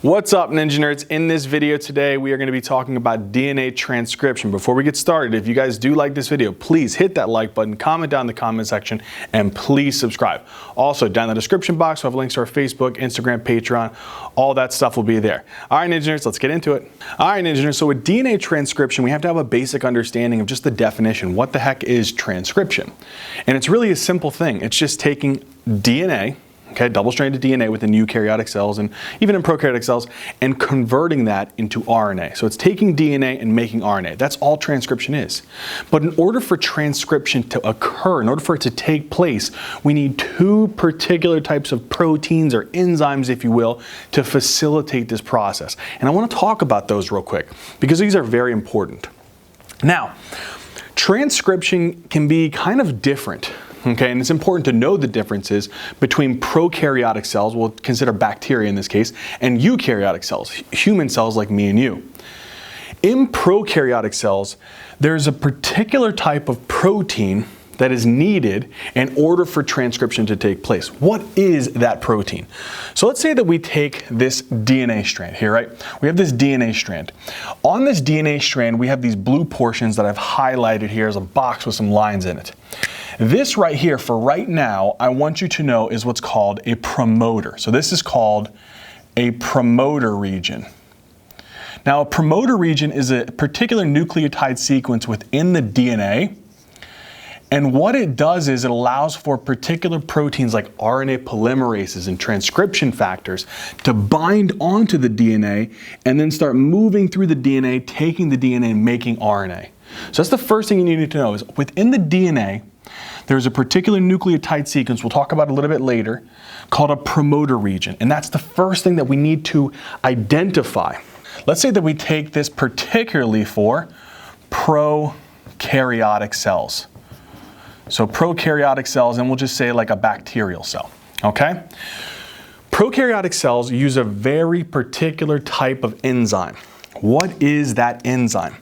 What's up, Ninja Nerds? In this video today, we are going to be talking about DNA transcription. Before we get started, if you guys do like this video, please hit that like button, comment down in the comment section, and please subscribe. Also, down in the description box, we have links to our Facebook, Instagram, Patreon. All that stuff will be there. All right, Ninja Nerds, let's get into it. All right, Ninja Nerds, so with DNA transcription, we have to have a basic understanding of just the definition. What the heck is transcription? And it's really a simple thing. It's just taking DNA, okay, double-stranded DNA within eukaryotic cells and even in prokaryotic cells, and converting that into RNA. So it's taking DNA and making RNA. That's all transcription is. But in order for transcription to occur, in order for it to take place, we need two particular types of proteins or enzymes, if you will, to facilitate this process. And I want to talk about those real quick because these are very important. Now, transcription can be kind of different. Okay, and it's important to know the differences between prokaryotic cells, we'll consider bacteria in this case, and eukaryotic cells, human cells like me and you. In prokaryotic cells, there's a particular type of protein that is needed in order for transcription to take place. What is that protein? So let's say that we take this DNA strand here, right? We have this DNA strand. On this DNA strand, we have these blue portions that I've highlighted here as a box with some lines in it. This right here, for right now, I want you to know is what's called a promoter. So this is called a promoter region. Now, a promoter region is a particular nucleotide sequence within the DNA. And what it does is it allows for particular proteins like RNA polymerases and transcription factors to bind onto the DNA and then start moving through the DNA, taking the DNA and making RNA. So that's the first thing you need to know is within the DNA, there's a particular nucleotide sequence, we'll talk about a little bit later, called a promoter region. And that's the first thing that we need to identify. Let's say that we take this particularly for prokaryotic cells. So prokaryotic cells, and we'll just say like a bacterial cell, okay? Prokaryotic cells use a very particular type of enzyme. What is that enzyme?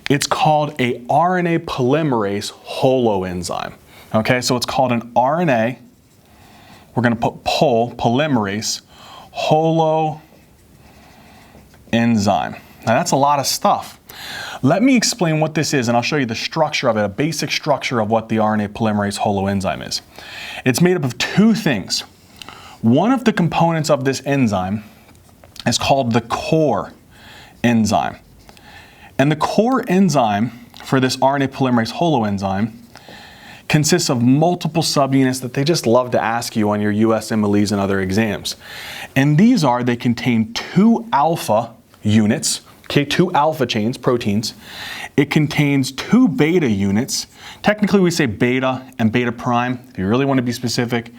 It's called a RNA polymerase holoenzyme. Okay, so it's called an RNA, we're going to put polymerase holoenzyme. Now that's a lot of stuff. Let me explain what this is and I'll show you the structure of it, a basic structure of what the RNA polymerase holoenzyme is. It's made up of two things. One of the components of this enzyme is called the core enzyme. And the core enzyme for this RNA polymerase holoenzyme consists of multiple subunits that they just love to ask you on your USMLEs and other exams. And these are, they contain two alpha units, okay, two alpha chains, proteins. It contains two beta units. Technically we say beta and beta prime, if you really want to be specific.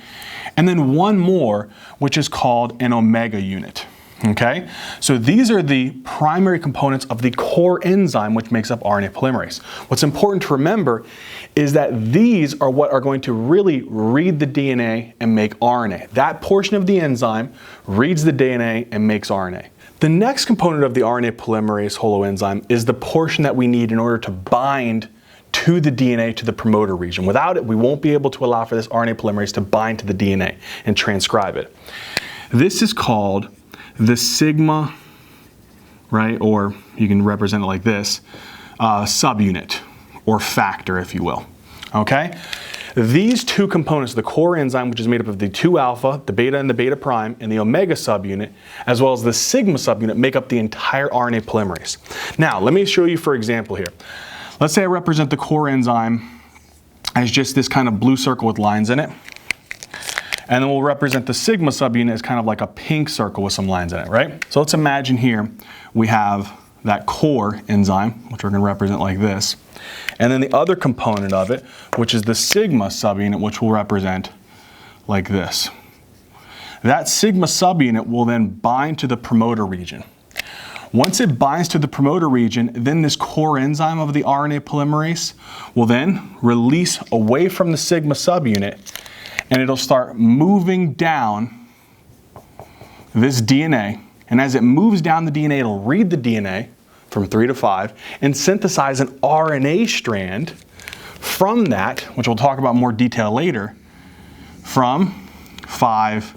And then one more, which is called an omega unit. Okay, so these are the primary components of the core enzyme which makes up RNA polymerase. What's important to remember is that these are what are going to really read the DNA and make RNA. That portion of the enzyme reads the DNA and makes RNA. The next component of the RNA polymerase holoenzyme is the portion that we need in order to bind to the DNA to the promoter region. Without it, we won't be able to allow for this RNA polymerase to bind to the DNA and transcribe it. This is called the sigma, right, or you can represent it like this, subunit or factor, if you will, okay? These two components, the core enzyme, which is made up of the two alpha, the beta and the beta prime, and the omega subunit, as well as the sigma subunit, make up the entire RNA polymerase. Now, let me show you for example here. Let's say I represent the core enzyme as just this kind of blue circle with lines in it. And then we'll represent the sigma subunit as kind of like a pink circle with some lines in it, right? So let's imagine here we have that core enzyme, which we're going to represent like this. And then the other component of it, which is the sigma subunit, which we'll represent like this. That sigma subunit will then bind to the promoter region. Once it binds to the promoter region, then this core enzyme of the RNA polymerase will then release away from the sigma subunit, and it'll start moving down this DNA. And as it moves down the DNA, it'll read the DNA from 3 to 5 and synthesize an RNA strand from that, which we'll talk about in more detail later, from 5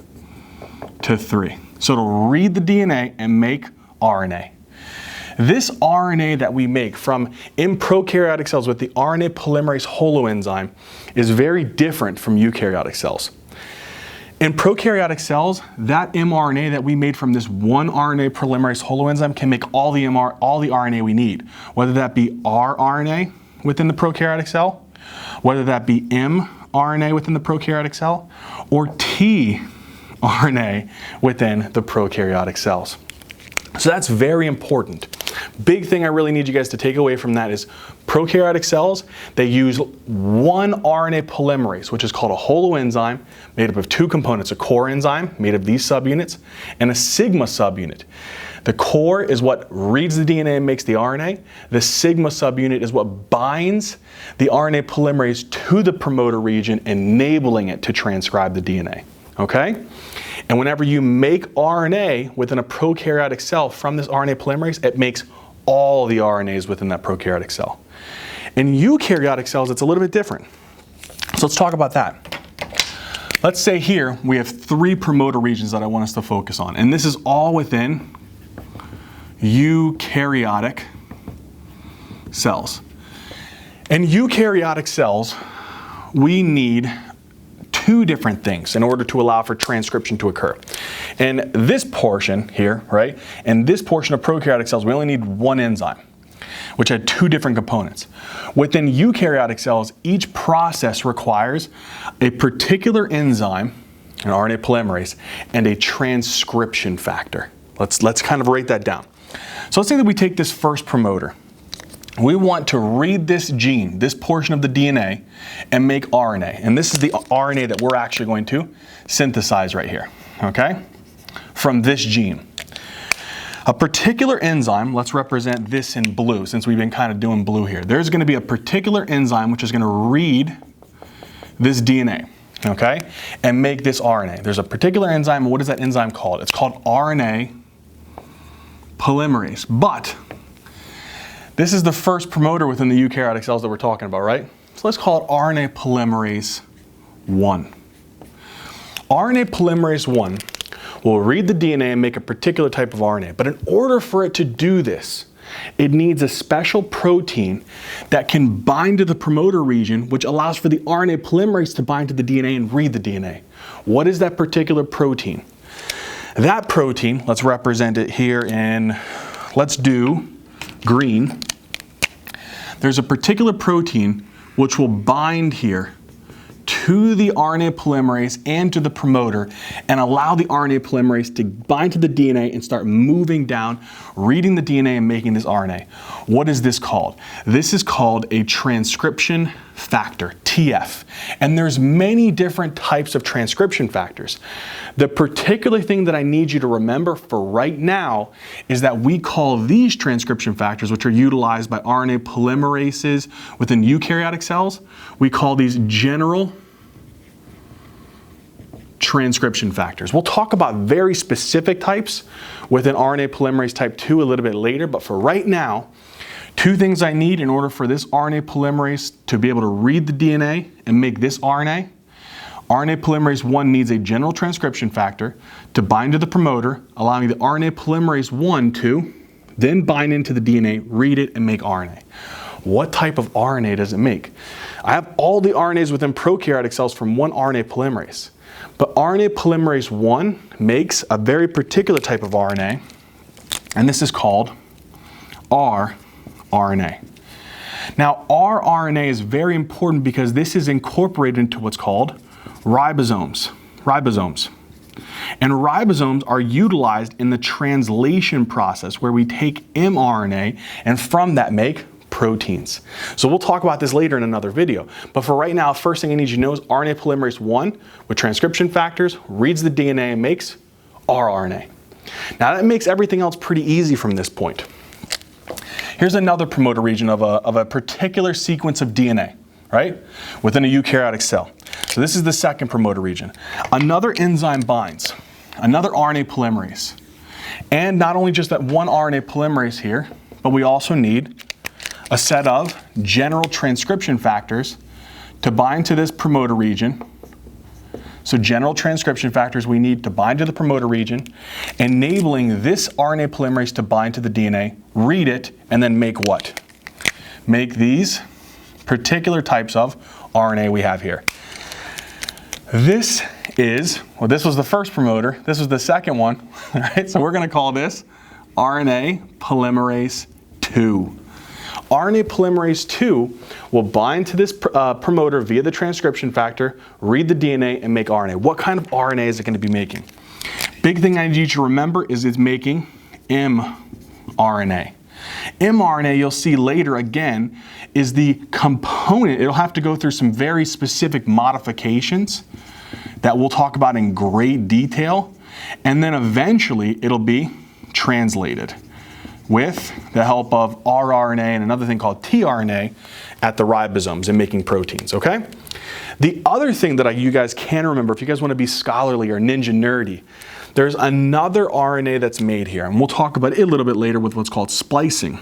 to 3. So it'll read the DNA and make RNA. This RNA that we make from in prokaryotic cells with the RNA polymerase holoenzyme is very different from eukaryotic cells. In prokaryotic cells, that mRNA that we made from this one RNA polymerase holoenzyme can make all the RNA we need, whether that be rRNA within the prokaryotic cell, whether that be mRNA within the prokaryotic cell, or tRNA within the prokaryotic cells. So that's very important. Big thing I really need you guys to take away from that is prokaryotic cells, they use one RNA polymerase, which is called a holoenzyme, made up of two components, a core enzyme made of these subunits and a sigma subunit. The core is what reads the DNA and makes the RNA. The sigma subunit is what binds the RNA polymerase to the promoter region, enabling it to transcribe the DNA. Okay? And whenever you make RNA within a prokaryotic cell from this RNA polymerase, it makes all the RNAs within that prokaryotic cell. In eukaryotic cells, it's a little bit different. So let's talk about that. Let's say here we have 3 promoter regions that I want us to focus on. And this is all within eukaryotic cells. In eukaryotic cells, we need 2 different things in order to allow for transcription to occur. In this portion here, right, in this portion of prokaryotic cells, we only need one enzyme, which had 2 different components. Within eukaryotic cells, each process requires a particular enzyme, an RNA polymerase, and a transcription factor. Let's kind of write that down. So let's say that we take this first promoter. We want to read this gene, this portion of the DNA, and make RNA. And this is the RNA that we're actually going to synthesize right here, okay? From this gene. A particular enzyme, let's represent this in blue, since we've been kind of doing blue here. There's going to be a particular enzyme which is going to read this DNA, okay, and make this RNA. There's a particular enzyme, and what is that enzyme called? It's called RNA polymerase. But this is the first promoter within the eukaryotic cells that we're talking about, right? So let's call it RNA polymerase 1. RNA polymerase 1 will read the DNA and make a particular type of RNA. But in order for it to do this, it needs a special protein that can bind to the promoter region, which allows for the RNA polymerase to bind to the DNA and read the DNA. What is that particular protein? That protein, let's represent it here in, let's do green. There's a particular protein which will bind here to the RNA polymerase and to the promoter and allow the RNA polymerase to bind to the DNA and start moving down, reading the DNA and making this RNA. What is this called? This is called a transcription factor, TF. And there's many different types of transcription factors. The particular thing that I need you to remember for right now is that we call these transcription factors, which are utilized by RNA polymerases within eukaryotic cells, we call these general transcription factors. We'll talk about very specific types within RNA polymerase type 2 a little bit later, but for right now, 2 things I need in order for this RNA polymerase to be able to read the DNA and make this RNA. RNA polymerase 1 needs a general transcription factor to bind to the promoter, allowing the RNA polymerase 1 to then bind into the DNA, read it, and make RNA. What type of RNA does it make? I have all the RNAs within prokaryotic cells from one RNA polymerase. But RNA polymerase 1 makes a very particular type of RNA, and this is called rRNA. Now, rRNA is very important because this is incorporated into what's called ribosomes. And ribosomes are utilized in the translation process where we take mRNA and from that make proteins. So we'll talk about this later in another video. But for right now, first thing I need you to know is RNA polymerase 1 with transcription factors reads the DNA and makes rRNA. Now that makes everything else pretty easy from this point. Here's another promoter region of a particular sequence of DNA, right? Within a eukaryotic cell. So this is the second promoter region. Another enzyme binds, another RNA polymerase. And not only just that one RNA polymerase here, but we also need a set of general transcription factors to bind to this promoter region, So general transcription factors we need to bind to the promoter region, enabling this RNA polymerase to bind to the DNA, read it, and then make what? Make these particular types of RNA we have here. This is, well, this was the first promoter, this was the second one, right? So we're going to call this RNA polymerase 2. RNA polymerase 2 will bind to this promoter via the transcription factor, read the DNA, and make RNA. What kind of RNA is it going to be making? Big thing I need you to remember is it's making mRNA. mRNA, you'll see later again, is the component. It'll have to go through some very specific modifications that we'll talk about in great detail, and then eventually it'll be translated with the help of rRNA and another thing called tRNA at the ribosomes and making proteins, okay? The other thing that you guys can remember, if you guys want to be scholarly or ninja nerdy, there's another RNA that's made here, and we'll talk about it a little bit later with what's called splicing.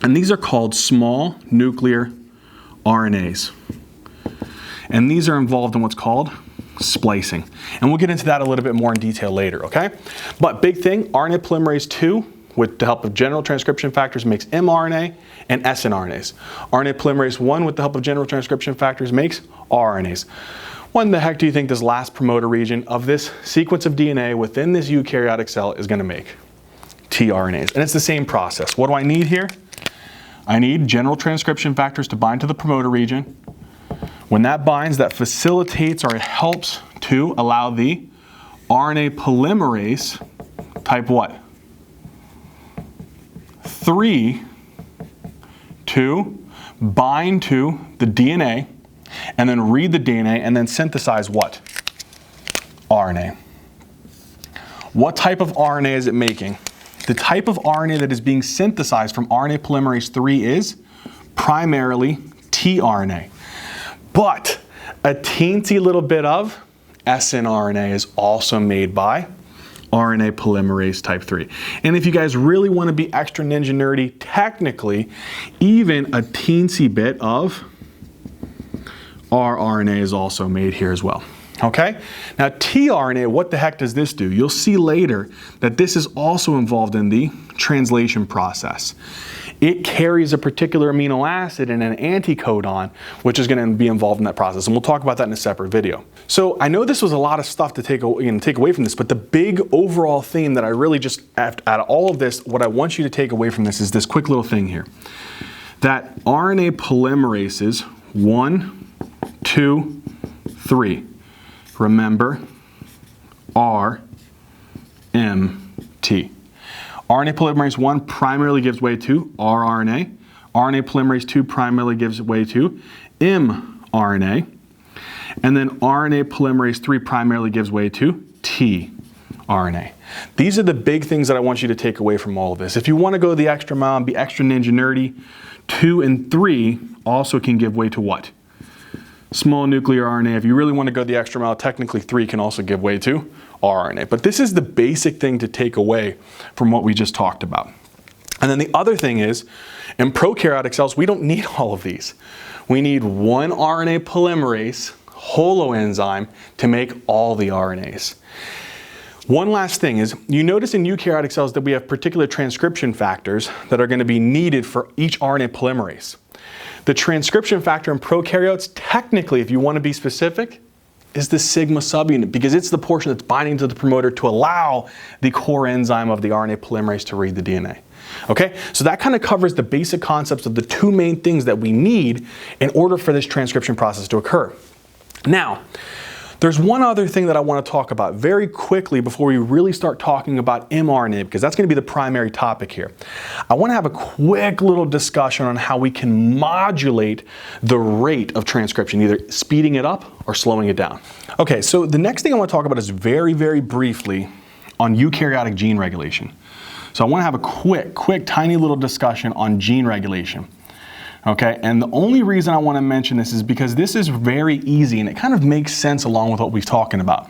And these are called small nuclear RNAs. And these are involved in what's called splicing. And we'll get into that a little bit more in detail later, okay? But big thing, RNA polymerase 2, with the help of general transcription factors, makes mRNA and siRNAs. RNA polymerase 1, with the help of general transcription factors, makes rRNAs. When the heck do you think this last promoter region of this sequence of DNA within this eukaryotic cell is going to make? tRNAs. And it's the same process. What do I need here? I need general transcription factors to bind to the promoter region. When that binds, that facilitates or it helps to allow the RNA polymerase type what? 3 to bind to the DNA and then read the DNA and then synthesize what? RNA. What type of RNA is it making? The type of RNA that is being synthesized from RNA polymerase 3 is primarily tRNA. But a teensy little bit of siRNA is also made by RNA polymerase type 3. And if you guys really want to be extra ninja nerdy, technically, even a teensy bit of rRNA is also made here as well. Okay? Now tRNA, what the heck does this do? You'll see later that this is also involved in the translation process. It carries a particular amino acid and an anticodon, which is going to be involved in that process. And we'll talk about that in a separate video. So I know this was a lot of stuff to take away from this, but the big overall theme that I really just, out of all of this, what I want you to take away from this is this quick little thing here. That RNA polymerases 1, 2, 3. Remember, R, M, T. RNA polymerase 1 primarily gives way to rRNA. RNA polymerase 2 primarily gives way to mRNA. And then RNA polymerase 3 primarily gives way to tRNA. These are the big things that I want you to take away from all of this. If you want to go the extra mile and be extra ninja nerdy, 2 and 3 also can give way to what? Small nuclear RNA. If you really want to go the extra mile, technically 3 can also give way to rRNA. But this is the basic thing to take away from what we just talked about. And then the other thing is, in prokaryotic cells, we don't need all of these. We need one RNA polymerase, holoenzyme, to make all the RNAs. One last thing is, you notice in eukaryotic cells that we have particular transcription factors that are going to be needed for each RNA polymerase. The transcription factor in prokaryotes, technically, if you want to be specific, is the sigma subunit, because it's the portion that's binding to the promoter to allow the core enzyme of the RNA polymerase to read the DNA. Okay, so that kind of covers the basic concepts of the two main things that we need in order for this transcription process to occur. Now, there's one other thing that I want to talk about very quickly before we really start talking about mRNA, because that's going to be the primary topic here. I want to have a quick little discussion on how we can modulate the rate of transcription, either speeding it up or slowing it down. Okay, so the next thing I want to talk about is very, very briefly on eukaryotic gene regulation. So I want to have a quick, tiny little discussion on gene regulation. Okay, and the only reason I want to mention this is because this is very easy and it kind of makes sense along with what we're talking about.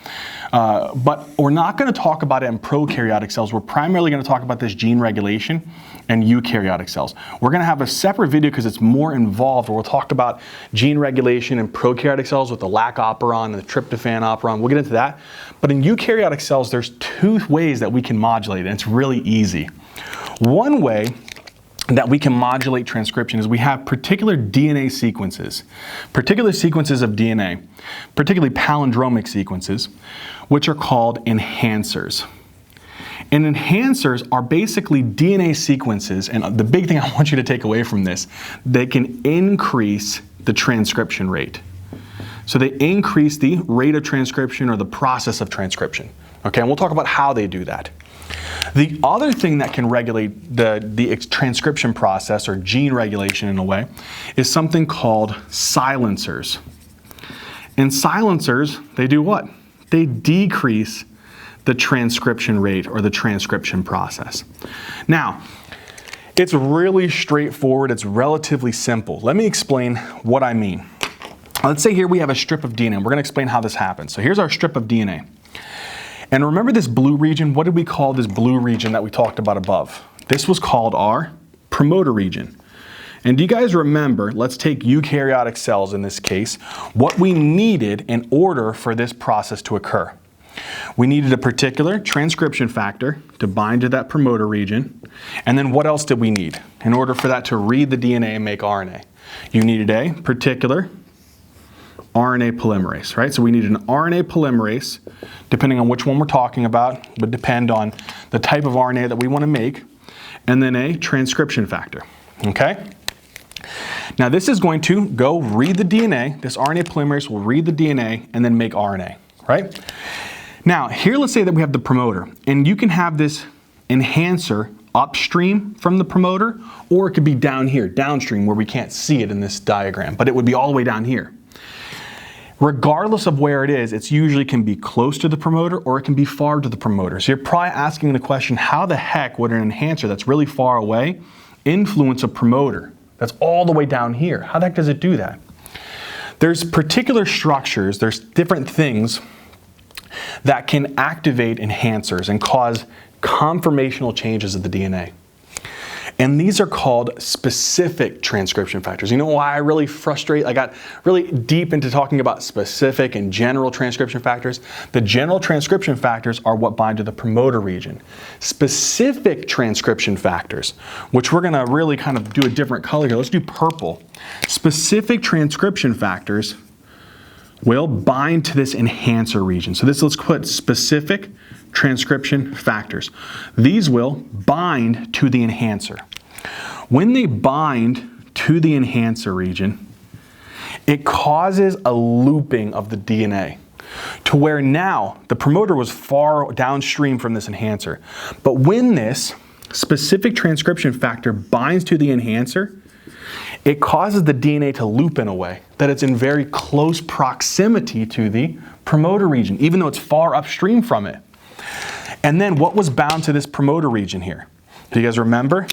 But we're not going to talk about it in prokaryotic cells. We're primarily going to talk about this gene regulation in eukaryotic cells. We're going to have a separate video because it's more involved, where we'll talk about gene regulation in prokaryotic cells with the lac operon and the tryptophan operon. We'll get into that. But in eukaryotic cells, there's two ways that we can modulate it, and it's really easy. One way that we can modulate transcription is we have particular DNA sequences, particular sequences of DNA, particularly palindromic sequences, which are called enhancers. And enhancers are basically DNA sequences, and the big thing I want you to take away from this, they can increase the transcription rate. So they increase the rate of transcription or the process of transcription. Okay, and we'll talk about how they do that. The other thing that can regulate the transcription process, or gene regulation in a way, is something called silencers. And silencers, they do what? They decrease the transcription rate or the transcription process. Now, it's really straightforward. It's relatively simple. Let me explain what I mean. Let's say here we have a strip of DNA. We're going to explain how this happens. So here's our strip of DNA. And remember this blue region? What did we call this blue region that we talked about above? This was called our promoter region. And do you guys remember, let's take eukaryotic cells in this case, what we needed in order for this process to occur? We needed a particular transcription factor to bind to that promoter region. And then what else did we need in order for that to read the DNA and make RNA? You needed a particular RNA polymerase, right? So we need an RNA polymerase, depending on which one we're talking about, would depend on the type of RNA that we want to make, and then a transcription factor, okay? Now this is going to go read the DNA. This RNA polymerase will read the DNA and then make RNA, right? Now here, let's say that we have the promoter, and you can have this enhancer upstream from the promoter, or it could be down here, downstream, where we can't see it in this diagram, but it would be all the way down here. Regardless of where it is, it usually can be close to the promoter or it can be far to the promoter. So you're probably asking the question, how the heck would an enhancer that's really far away influence a promoter that's all the way down here? How the heck does it do that? There's particular structures, there's different things that can activate enhancers and cause conformational changes of the DNA. And these are called specific transcription factors. You know why I got really deep into talking about specific and general transcription factors? The general transcription factors are what bind to the promoter region. Specific transcription factors, which we're gonna really kind of do a different color here. Let's do purple. Specific transcription factors will bind to this enhancer region. So let's put specific transcription factors. These will bind to the enhancer. When they bind to the enhancer region, it causes a looping of the DNA to where now the promoter was far downstream from this enhancer. But when this specific transcription factor binds to the enhancer, it causes the DNA to loop in a way that it's in very close proximity to the promoter region, even though it's far upstream from it. And then what was bound to this promoter region here? Do you guys remember?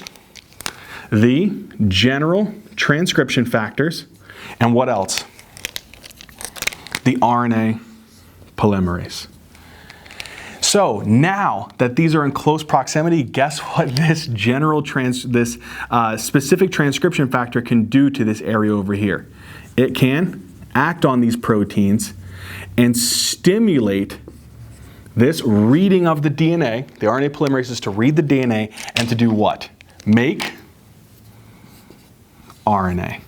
The general transcription factors, and what else? The RNA polymerase. So now that these are in close proximity, guess what this specific transcription factor can do to this area over here? It can act on these proteins and stimulate this reading of the DNA, the RNA polymerase is to read the DNA and to do what? Make RNA.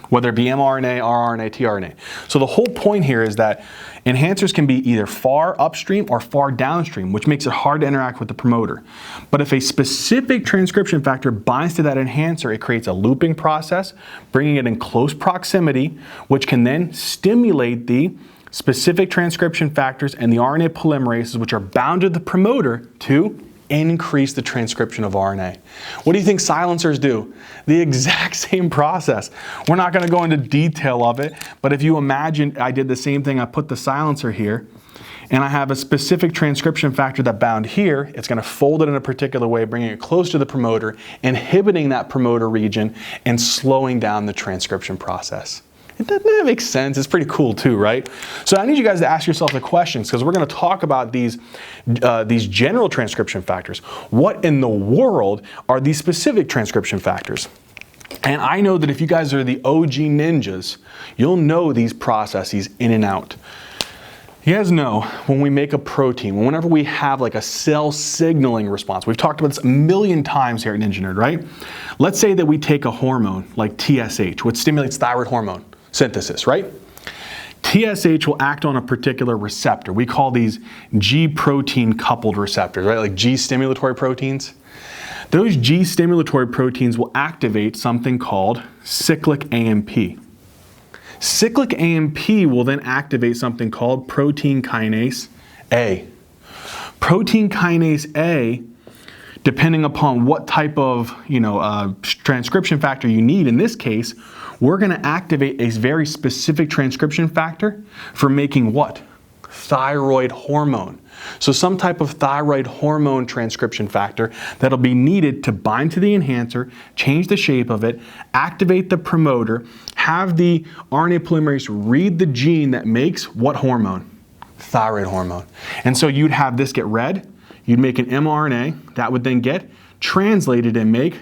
Whether it be mRNA, rRNA, tRNA. So the whole point here is that enhancers can be either far upstream or far downstream, which makes it hard to interact with the promoter. But if a specific transcription factor binds to that enhancer, it creates a looping process, bringing it in close proximity, which can then stimulate the specific transcription factors and the RNA polymerases, which are bound to the promoter, to increase the transcription of RNA. What do you think silencers do? The exact same process. We're not going to go into detail of it, but if you imagine I did the same thing, I put the silencer here, and I have a specific transcription factor that bound here, it's going to fold it in a particular way, bringing it close to the promoter, inhibiting that promoter region, and slowing down the transcription process. Doesn't that make sense? It's pretty cool too, right? So I need you guys to ask yourself the questions, because we're going to talk about these general transcription factors. What in the world are these specific transcription factors? And I know that if you guys are the OG ninjas, you'll know these processes in and out. You guys know when we make a protein, whenever we have like a cell signaling response, we've talked about this a million times here at Ninja Nerd, right? Let's say that we take a hormone like TSH, which stimulates thyroid hormone synthesis, right? TSH will act on a particular receptor. We call these G protein coupled receptors, right? Like G stimulatory proteins. Those G stimulatory proteins will activate something called cyclic AMP. Cyclic AMP will then activate something called protein kinase A. Protein kinase A, depending upon what type of transcription factor you need, in this case, we're going to activate a very specific transcription factor for making what? Thyroid hormone. So some type of thyroid hormone transcription factor that'll be needed to bind to the enhancer, change the shape of it, activate the promoter, have the RNA polymerase read the gene that makes what hormone? Thyroid hormone. And so you'd have this get read, you'd make an mRNA, that would then get translated and make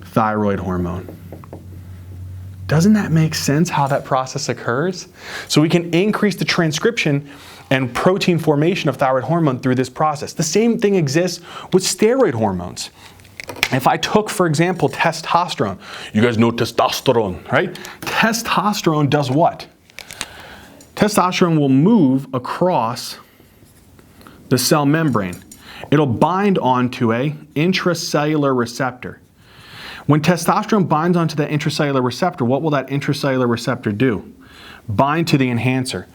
thyroid hormone. Doesn't that make sense how that process occurs? So we can increase the transcription and protein formation of thyroid hormone through this process. The same thing exists with steroid hormones. If I took, for example, testosterone, you guys know testosterone, right? Testosterone does what? Testosterone will move across the cell membrane. It'll bind onto an intracellular receptor. When testosterone binds onto that intracellular receptor, what will that intracellular receptor do? Bind to the enhancer.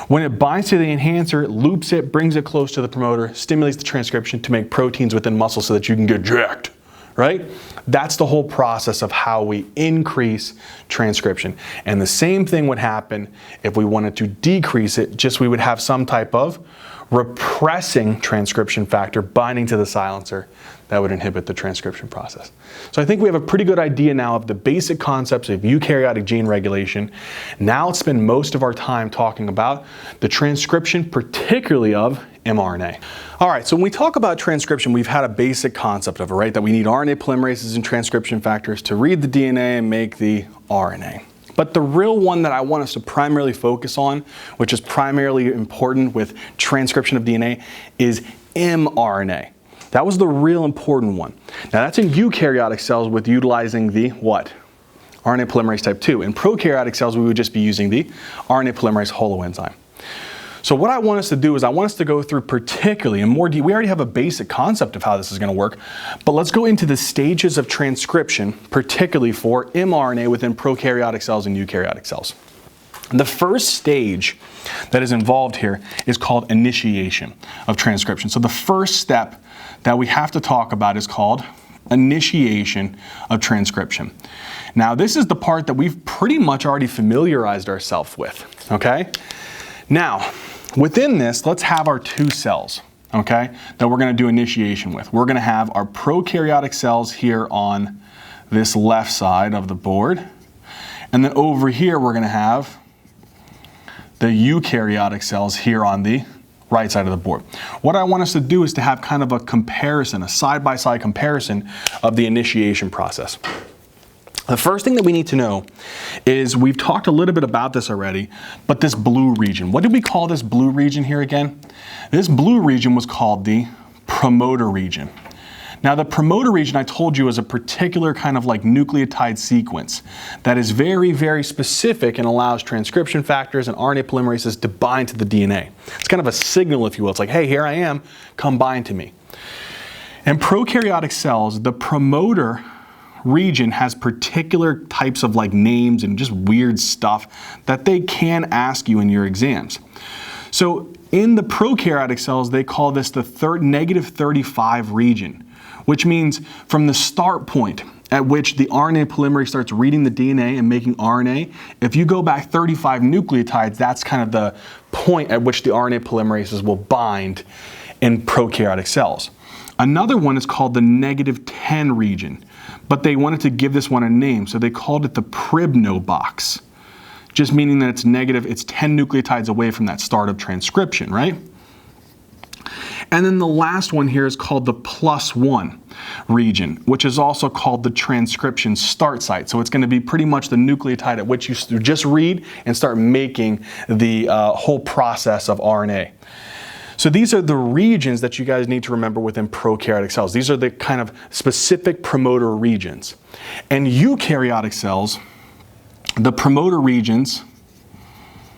When it binds to the enhancer, it loops it, brings it close to the promoter, stimulates the transcription to make proteins within muscle so that you can get jacked, right? That's the whole process of how we increase transcription. And the same thing would happen if we wanted to decrease it, just we would have some type of repressing transcription factor binding to the silencer that would inhibit the transcription process. So I think we have a pretty good idea now of the basic concepts of eukaryotic gene regulation. Now let's spend most of our time talking about the transcription, particularly of mRNA. All right, so when we talk about transcription, we've had a basic concept of it, right? That we need RNA polymerases and transcription factors to read the DNA and make the RNA. But the real one that I want us to primarily focus on, which is primarily important with transcription of DNA, is mRNA. That was the real important one. Now that's in eukaryotic cells with utilizing the what? RNA polymerase type 2. In prokaryotic cells, we would just be using the RNA polymerase holoenzyme. So what I want us to do is I want us to go through particularly in more detail. We already have a basic concept of how this is going to work, but let's go into the stages of transcription, particularly for mRNA within prokaryotic cells and eukaryotic cells. The first stage that is involved here is called initiation of transcription. So the first step that we have to talk about is called initiation of transcription. Now this is the part that we've pretty much already familiarized ourselves with, okay? Now, within this, let's have our two cells, okay, that we're going to do initiation with. We're going to have our prokaryotic cells here on this left side of the board, and then over here we're going to have the eukaryotic cells here on the right side of the board. What I want us to do is to have kind of a comparison, a side-by-side comparison of the initiation process. The first thing that we need to know is, we've talked a little bit about this already, but this blue region. What did we call this blue region here again? This blue region was called the promoter region. Now the promoter region, I told you, is a particular kind of like nucleotide sequence that is very, very specific and allows transcription factors and RNA polymerases to bind to the DNA. It's kind of a signal, if you will. It's like, hey, here I am, come bind to me. In prokaryotic cells, the promoter region has particular types of like names and just weird stuff that they can ask you in your exams. So in the prokaryotic cells, they call this the -35 region, which means from the start point at which the RNA polymerase starts reading the DNA and making RNA, if you go back 35 nucleotides, that's kind of the point at which the RNA polymerases will bind in prokaryotic cells. Another one is called the -10 region, but they wanted to give this one a name, so they called it the Pribno box. just meaning that it's negative. It's 10 nucleotides away from that start of transcription, right? And then the last one here is called the +1 region, which is also called the transcription start site. So it's going to be pretty much the nucleotide at which you just read and start making the whole process of RNA. So these are the regions that you guys need to remember within prokaryotic cells. These are the kind of specific promoter regions. And eukaryotic cells, the promoter regions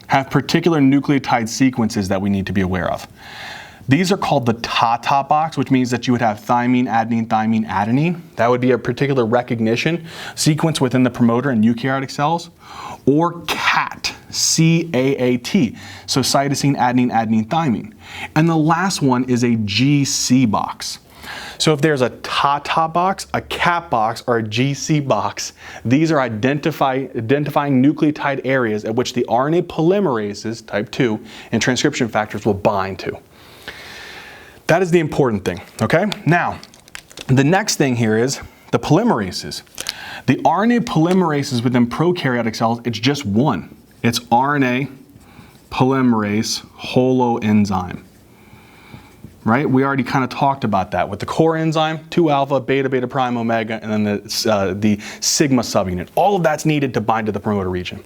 have particular nucleotide sequences that we need to be aware of. These are called the TATA box, which means that you would have thymine, adenine, thymine, adenine. That would be a particular recognition sequence within the promoter in eukaryotic cells. Or CAAT, C-A-A-T, so cytosine, adenine, adenine, thymine. And the last one is a GC box. So if there's a TATA box, a CAAT box, or a GC box, these are identifying nucleotide areas at which the RNA polymerases, type 2, and transcription factors will bind to. That is the important thing, okay? Now, the next thing here is the polymerases. The RNA polymerases within prokaryotic cells, it's just one. It's RNA polymerase holoenzyme, right? We already kind of talked about that with the core enzyme, 2 alpha, beta, beta prime, omega, and then the sigma subunit. All of that's needed to bind to the promoter region.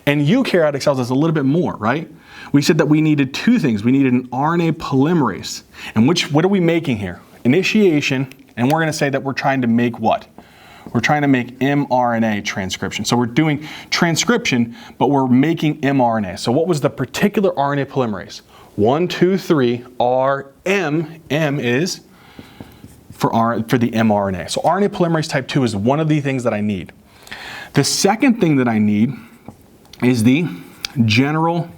And eukaryotic cells is a little bit more, right? We said that we needed 2 things. We needed an RNA polymerase. And what are we making here? Initiation, and we're going to say that we're trying to make what? We're trying to make mRNA transcription. So we're doing transcription, but we're making mRNA. So what was the particular RNA polymerase? 1, 2, 3, RM. M is for the mRNA. So RNA polymerase type 2 is one of the things that I need. The second thing that I need is the general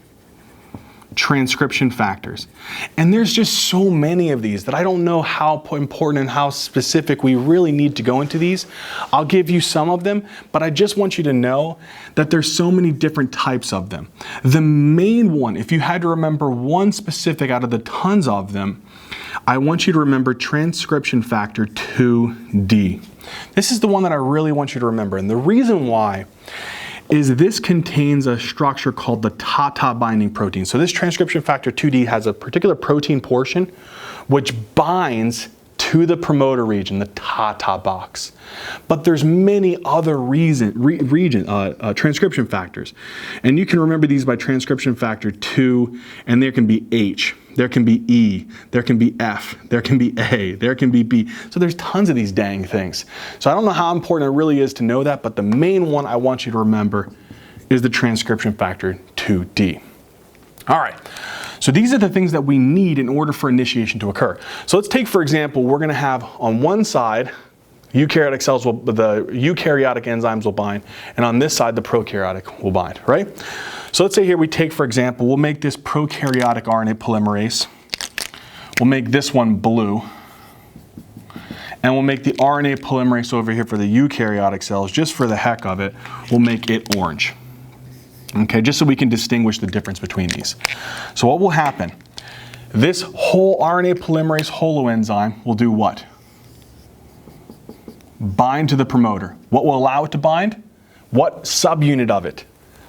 transcription factors. And there's just so many of these that I don't know how important and how specific we really need to go into these. I'll give you some of them, but I just want you to know that there's so many different types of them. The main one, if you had to remember one specific out of the tons of them, I want you to remember transcription factor 2D. This is the one that I really want you to remember. And the reason why is this contains a structure called the TATA binding protein. So this transcription factor 2D has a particular protein portion which binds to the promoter region, the TATA box. But there's many other transcription factors. And you can remember these by transcription factor 2, and there can be H, there can be E, there can be F, there can be A, there can be B. So there's tons of these dang things. So I don't know how important it really is to know that, but the main one I want you to remember is the transcription factor 2D. All right. So these are the things that we need in order for initiation to occur. So let's take, for example, we're going to have on one side, the eukaryotic enzymes will bind, and on this side, the prokaryotic will bind, right? So let's say here we take, for example, we'll make this prokaryotic RNA polymerase. We'll make this one blue. And we'll make the RNA polymerase over here for the eukaryotic cells, just for the heck of it, we'll make it orange. Okay, just so we can distinguish the difference between these. So what will happen? This whole RNA polymerase holoenzyme will do what? Bind to the promoter. What will allow it to bind? What subunit of it?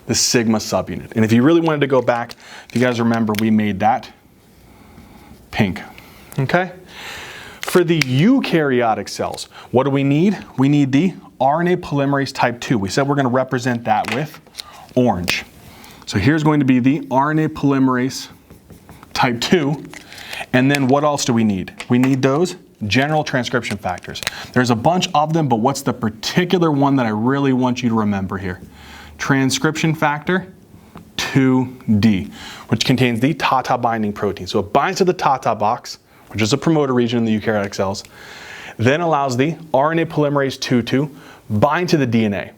The sigma subunit. And if you really wanted to go back, if you guys remember, we made that pink. Okay? For the eukaryotic cells, what do we need? We need the RNA polymerase type 2. We said we're going to represent that with orange. So here's going to be the RNA polymerase type 2. And then what else do we need? We need those general transcription factors. There's a bunch of them, but what's the particular one that I really want you to remember here? Transcription factor 2D, which contains the TATA binding protein. So it binds to the TATA box, which is a promoter region in the eukaryotic cells, then allows the RNA polymerase 2 to bind to the DNA.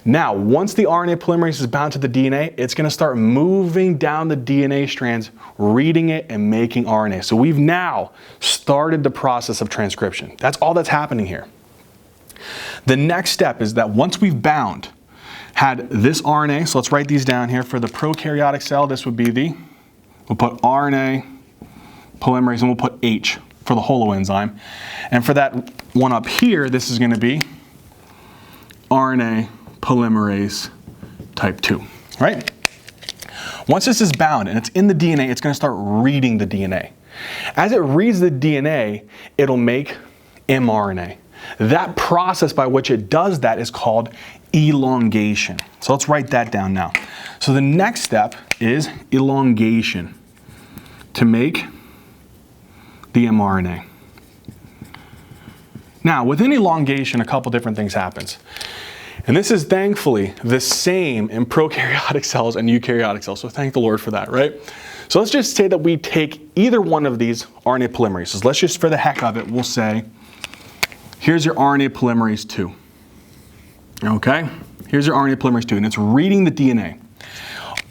Now, once the RNA polymerase is bound to the DNA, it's going to start moving down the DNA strands, reading it and making RNA. So we've now started the process of transcription. That's all that's happening here. The next step is that once we've had this RNA, so let's write these down here. For the prokaryotic cell, this would be we'll put RNA polymerase and we'll put H for the holoenzyme. And for that one up here, this is going to be RNA polymerase type 2. right? Once this is bound and it's in the DNA, it's going to start reading the DNA. As it reads the DNA, it'll make mRNA. That process by which it does that is called elongation. So let's write that down now. So the next step is elongation to make the mRNA. Now, within elongation, a couple different things happens. And this is thankfully the same in prokaryotic cells and eukaryotic cells. So thank the Lord for that, right? So let's just say that we take either one of these RNA polymerases. Let's just, for the heck of it, we'll say, here's your RNA polymerase 2. Okay? Here's your RNA polymerase 2, and it's reading the DNA.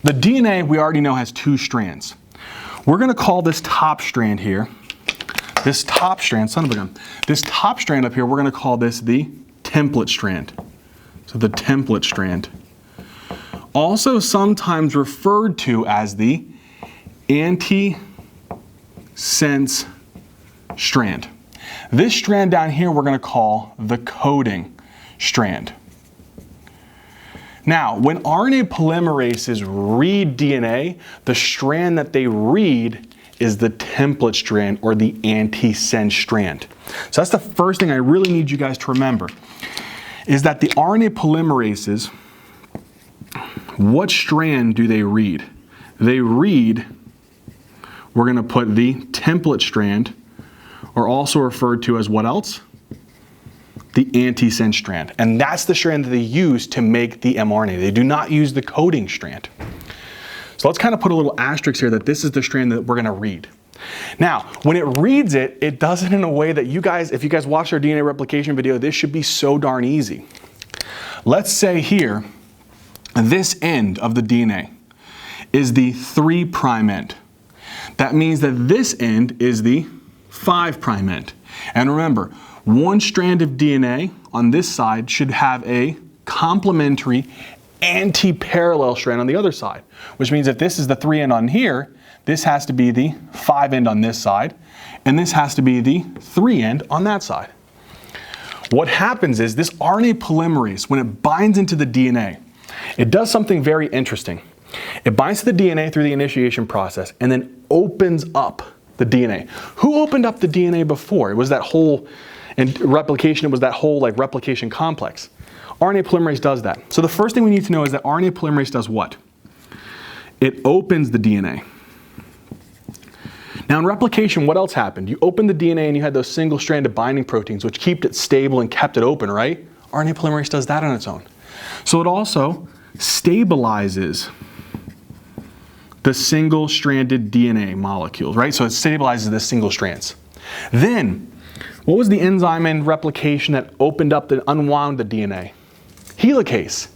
The DNA, we already know, has 2 strands. We're going to call this top strand here, this top strand, son of a gun, this top strand up here, we're going to call this the template strand. So the template strand. Also sometimes referred to as the antisense strand. This strand down here we're going to call the coding strand. Now, when RNA polymerases read DNA, the strand that they read is the template strand or the antisense strand. So that's the first thing I really need you guys to remember, is that the RNA polymerases, what strand do they read? They read, we're going to put the template strand, or also referred to as what else? The antisense strand. And that's the strand that they use to make the mRNA. They do not use the coding strand. So let's kind of put a little asterisk here that this is the strand that we're going to read. Now, when it reads it, it does it in a way that you guys, if you guys watch our DNA replication video, this should be so darn easy. Let's say here, this end of the DNA is the 3' end. That means that this end is the 5' end. And remember, one strand of DNA on this side should have a complementary anti-parallel strand on the other side, which means if this is the 3' end on here, this has to be the 5' end on this side, and this has to be the 3' end on that side. What happens is this RNA polymerase, when it binds into the DNA, it does something very interesting. It binds to the DNA through the initiation process and then opens up the DNA. Who opened up the DNA before? It was that whole, and replication, it was that whole like replication complex. RNA polymerase does that. So the first thing we need to know is that RNA polymerase does what? It opens the DNA. Now in replication, what else happened? You opened the DNA and you had those single-stranded binding proteins which kept it stable and kept it open, right? RNA polymerase does that on its own. So it also stabilizes the single-stranded DNA molecules, right? So it stabilizes the single strands. Then, what was the enzyme in replication that opened up, that unwound the DNA? Helicase.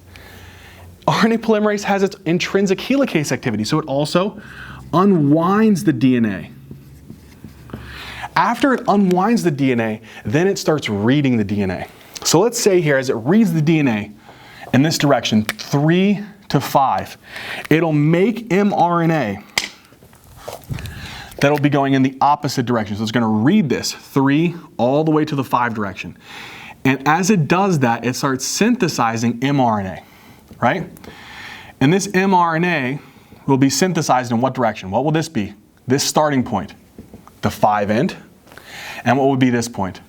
RNA polymerase has its intrinsic helicase activity, so it also unwinds the DNA. After it unwinds the DNA, then it starts reading the DNA. So let's say here, as it reads the DNA in this direction, 3 to 5, it'll make mRNA that'll be going in the opposite direction. So it's going to read this 3 all the way to the 5 direction. And as it does that, it starts synthesizing mRNA, right? And this mRNA will be synthesized in what direction? What will this be? This starting point, the 5' end. And what would be this point?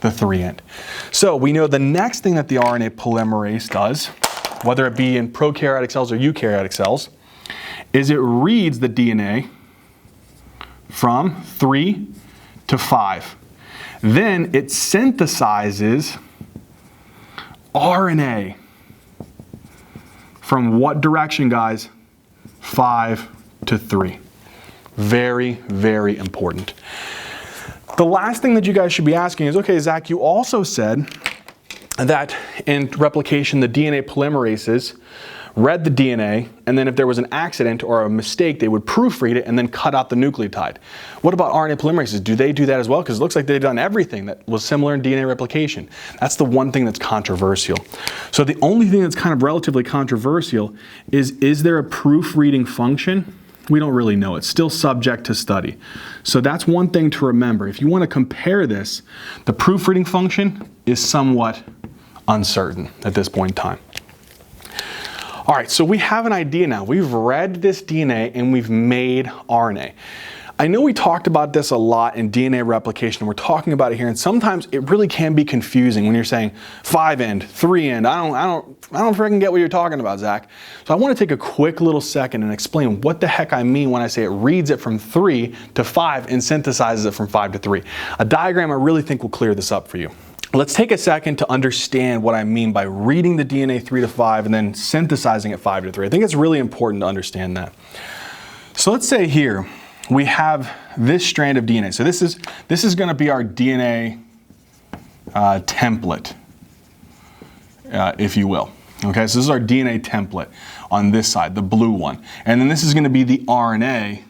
The 3' end. So we know the next thing that the RNA polymerase does, whether it be in prokaryotic cells or eukaryotic cells, is it reads the DNA from 3 to 5. Then it synthesizes RNA. From what direction, guys? 5 to 3. Very, very important. The last thing that you guys should be asking is, okay, Zach, you also said that in replication, the DNA polymerases read the DNA, and then if there was an accident or a mistake, they would proofread it and then cut out the nucleotide. What about RNA polymerases? Do they do that as well? Because it looks like they've done everything that was similar in DNA replication. That's the one thing that's controversial. So the only thing that's kind of relatively controversial is there a proofreading function? We don't really know. It's still subject to study. So that's one thing to remember. If you want to compare this, the proofreading function is somewhat uncertain at this point in time. All right, so we have an idea now. We've read this DNA and we've made RNA. I know we talked about this a lot in DNA replication. We're talking about it here, and sometimes it really can be confusing when you're saying 5-end, 3-end. I don't freaking get what you're talking about, Zach. So I want to take a quick little second and explain what the heck I mean when I say it reads it from 3 to 5 and synthesizes it from 5 to 3. A diagram I really think will clear this up for you. Let's take a second to understand what I mean by reading the DNA 3 to 5 and then synthesizing it 5 to 3. I think it's really important to understand that. So let's say here we have this strand of DNA. So this is going to be our DNA template, if you will. Okay, so this is our DNA template on this side, the blue one. And then this is going to be the RNA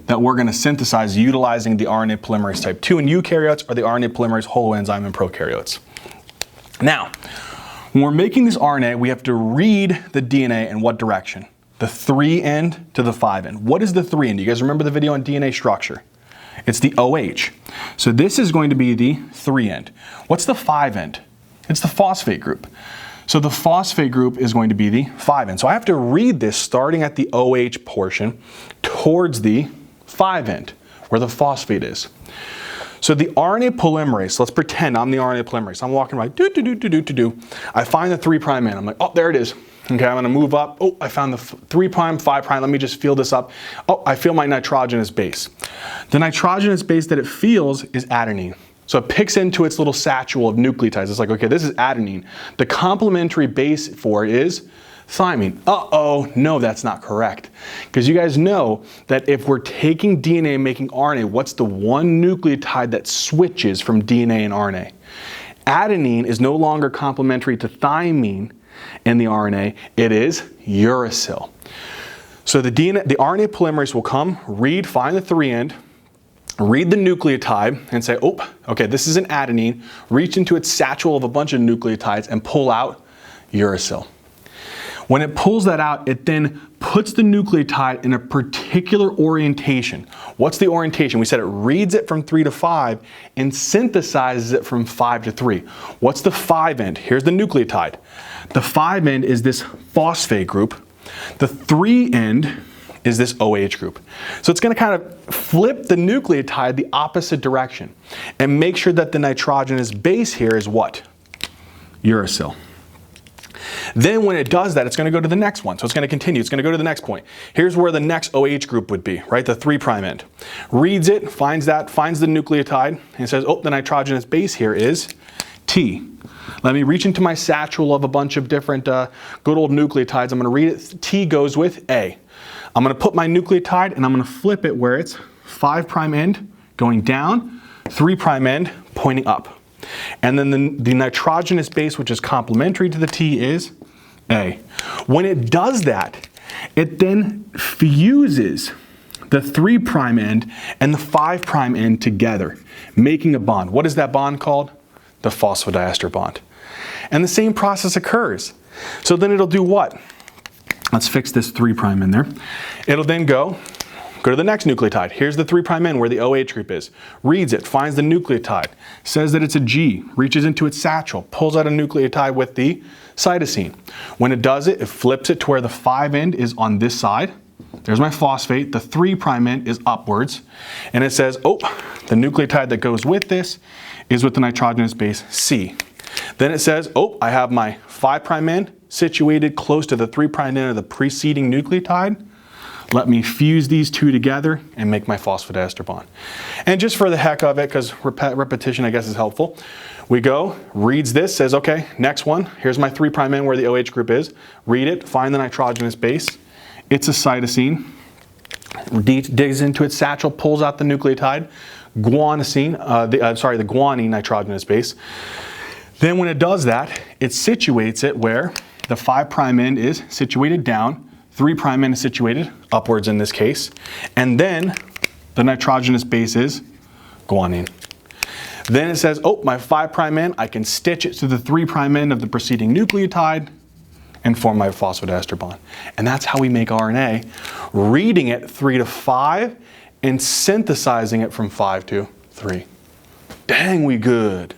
that we're going to synthesize utilizing the RNA polymerase type 2 in eukaryotes or the RNA polymerase holoenzyme in prokaryotes. Now, when we're making this RNA, we have to read the DNA in what direction? The 3-end to the 5-end. What is the 3-end? You guys remember the video on DNA structure? It's the OH. So this is going to be the 3-end. What's the 5-end? It's the phosphate group. So the phosphate group is going to be the 5-end. So I have to read this starting at the OH portion towards the 5-end, where the phosphate is. So the RNA polymerase, let's pretend I'm the RNA polymerase. I'm walking right, I find the 3' end. I'm like, oh, there it is. Okay, I'm gonna move up. Oh, I found the 3', 5'. Let me just feel this up. Oh, I feel my nitrogenous base. The nitrogenous base that it feels is adenine. So it picks into its little satchel of nucleotides. It's like, okay, this is adenine. The complementary base for it is thymine. Uh-oh, no, that's not correct. Because you guys know that if we're taking DNA and making RNA, what's the one nucleotide that switches from DNA and RNA? Adenine is no longer complementary to thymine in the RNA, it is uracil. So the RNA polymerase will come, find the 3-end, read the nucleotide and say, oh, okay, this is an adenine, reach into its satchel of a bunch of nucleotides and pull out uracil. When it pulls that out, it then puts the nucleotide in a particular orientation. What's the orientation? We said it reads it from 3 to 5 and synthesizes it from 5 to 3. What's the 5-end? Here's the nucleotide. The 5-end is this phosphate group. The 3-end is this OH group. So it's going to kind of flip the nucleotide the opposite direction and make sure that the nitrogenous base here is what? Uracil. Then when it does that, it's going to go to the next one. So it's going to continue. It's going to go to the next point. Here's where the next OH group would be, right? The 3' end. Reads it, finds the nucleotide, and says, oh, the nitrogenous base here is T. Let me reach into my satchel of a bunch of different good old nucleotides. I'm going to read it. T goes with A. I'm going to put my nucleotide and I'm going to flip it where it's 5' end going down, 3' end pointing up. And then the nitrogenous base, which is complementary to the T, is A. When it does that, it then fuses the 3' end and the 5' end together, making a bond. What is that bond called? The phosphodiester bond. And the same process occurs. So then it'll do what? Let's fix this 3' in there. It'll then go to the next nucleotide. Here's the 3' end where the OH group is. Reads it, finds the nucleotide, says that it's a G, reaches into its satchel, pulls out a nucleotide with the cytosine. When it does it, it flips it to where the 5' is on this side. There's my phosphate. The 3' end is upwards. And it says, oh, the nucleotide that goes with this is with the nitrogenous base C. Then it says, oh, I have my 5' end situated close to the 3' end of the preceding nucleotide. Let me fuse these two together and make my phosphodiester bond. And just for the heck of it, because repetition I guess is helpful, we go, reads this, says, okay, next one, here's my 3' end where the OH group is. Read it, find the nitrogenous base. It's a cytosine. Digs into its satchel, pulls out the nucleotide, the guanine nitrogenous base. Then when it does that, it situates it where the 5' end is situated down, 3' end is situated upwards in this case, and then the nitrogenous base is guanine. Then it says, oh, my 5' end, I can stitch it to the 3' end of the preceding nucleotide and form my phosphodiester bond. And that's how we make RNA, reading it 3 to 5 and synthesizing it from 5 to 3. Dang, we good.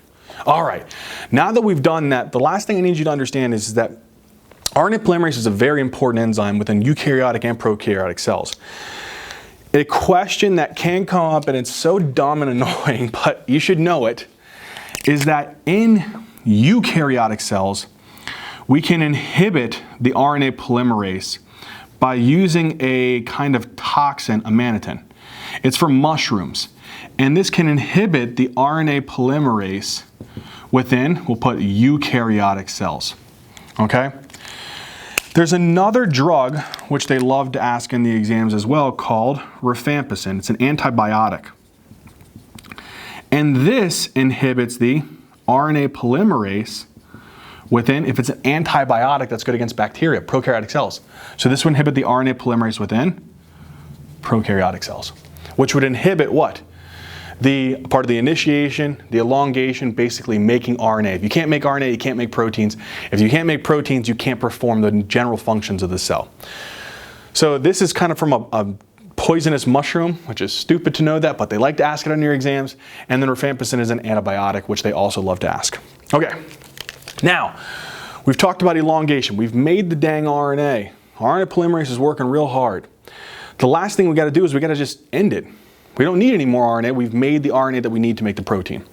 All right, now that we've done that, the last thing I need you to understand is that RNA polymerase is a very important enzyme within eukaryotic and prokaryotic cells. A question that can come up, and it's so dumb and annoying, but you should know it, is that in eukaryotic cells, we can inhibit the RNA polymerase by using a kind of toxin, amanitin. It's from mushrooms. And this can inhibit the RNA polymerase within, we'll put eukaryotic cells. Okay? There's another drug, which they love to ask in the exams as well, called rifampicin. It's an antibiotic. And this inhibits the RNA polymerase within, if it's an antibiotic that's good against bacteria, prokaryotic cells. So this would inhibit the RNA polymerase within prokaryotic cells, which would inhibit what? The part of the initiation, the elongation, basically making RNA. If you can't make RNA, you can't make proteins. If you can't make proteins, you can't perform the general functions of the cell. So this is kind of from a poisonous mushroom, which is stupid to know that, but they like to ask it on your exams. And then rifampicin is an antibiotic, which they also love to ask. Okay, now, we've talked about elongation. We've made the dang RNA. RNA polymerase is working real hard. The last thing we got to do is we got to just end it. We don't need any more RNA. We've made the RNA that we need to make the protein.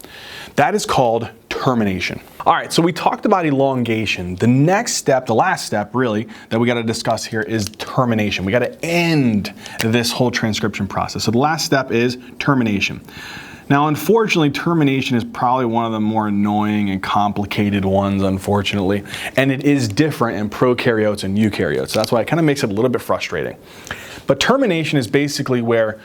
That is called termination. All right, so we talked about elongation. The next step, the last step really, that we got to discuss here is termination. We got to end this whole transcription process. So the last step is termination. Now, unfortunately, termination is probably one of the more annoying and complicated ones, unfortunately. And it is different in prokaryotes and eukaryotes. So that's why it kind of makes it a little bit frustrating. But termination is basically where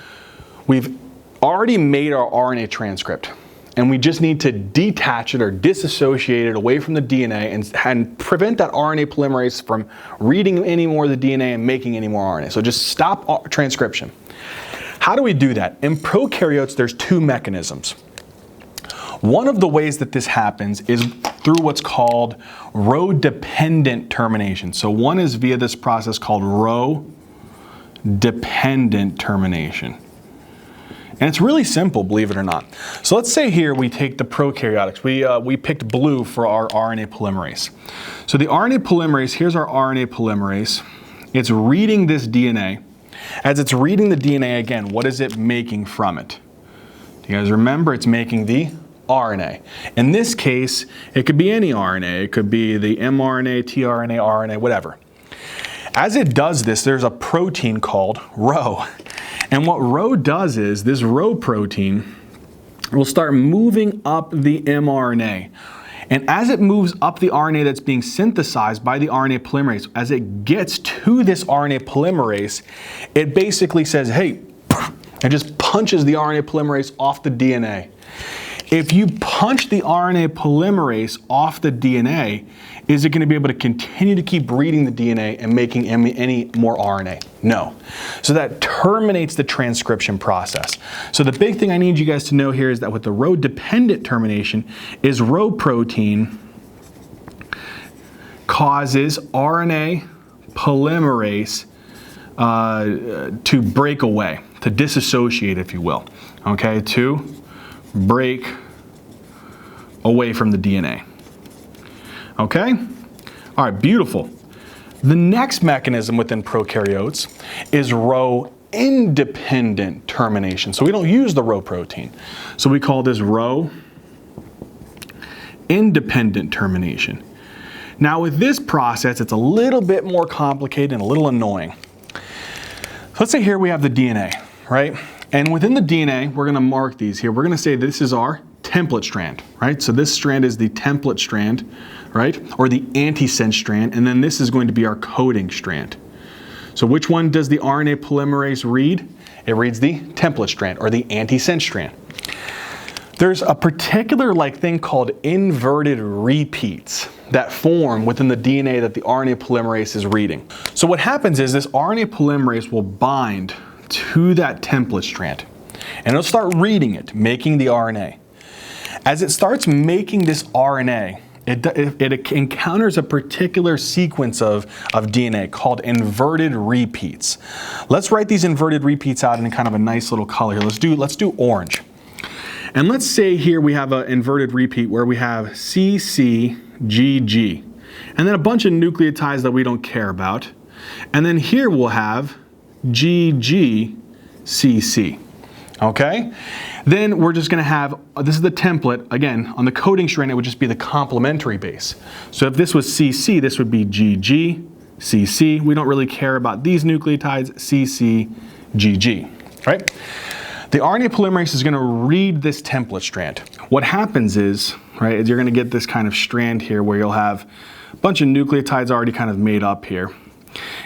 we've already made our RNA transcript, and we just need to detach it or disassociate it away from the DNA and prevent that RNA polymerase from reading any more of the DNA and making any more RNA. So just stop transcription. How do we do that? In prokaryotes, there's two mechanisms. One of the ways that this happens is through what's called rho-dependent termination. So one is via this process called rho-dependent termination. And it's really simple, believe it or not. So let's say here we take the prokaryotics. We picked blue for our RNA polymerase. So the RNA polymerase, here's our RNA polymerase. It's reading this DNA. As it's reading the DNA again, what is it making from it? Do you guys remember? It's making the RNA. In this case, it could be any RNA. It could be the mRNA, tRNA, RNA, whatever. As it does this, there's a protein called rho. And what rho does is, this rho protein will start moving up the mRNA. And as it moves up the RNA that's being synthesized by the RNA polymerase, as it gets to this RNA polymerase, it basically says, hey, it just punches the RNA polymerase off the DNA. If you punch the RNA polymerase off the DNA, is it going to be able to continue to keep reading the DNA and making any more RNA? No. So that terminates the transcription process. So the big thing I need you guys to know here is that with the rho-dependent termination is rho protein causes RNA polymerase to break away, to disassociate, if you will, okay, to break away from the DNA. Okay? All right, beautiful. The next mechanism within prokaryotes is rho-independent termination. So we don't use the rho protein. So we call this rho-independent termination. Now with this process, it's a little bit more complicated and a little annoying. So let's say here we have the DNA, right? And within the DNA, we're going to mark these here. We're going to say this is our template strand, right? So this strand is the template strand, right? Or the antisense strand, and then this is going to be our coding strand. So which one does the RNA polymerase read? It reads the template strand, or the antisense strand. There's a particular thing called inverted repeats that form within the DNA that the RNA polymerase is reading. So what happens is this RNA polymerase will bind to that template strand, and it'll start reading it, making the RNA. As it starts making this RNA, it encounters a particular sequence of DNA called inverted repeats. Let's write these inverted repeats out in kind of a nice little color here. Let's do orange. And let's say here we have an inverted repeat where we have CCGG. and then a bunch of nucleotides that we don't care about. And then here we'll have GGCC. Okay? Then we're just going to have, this is the template. Again, on the coding strand, it would just be the complementary base. So if this was CC, this would be GGCC. We don't really care about these nucleotides, CCGG, right? The RNA polymerase is going to read this template strand. What happens is, right, is you're going to get this kind of strand here where you'll have a bunch of nucleotides already kind of made up here.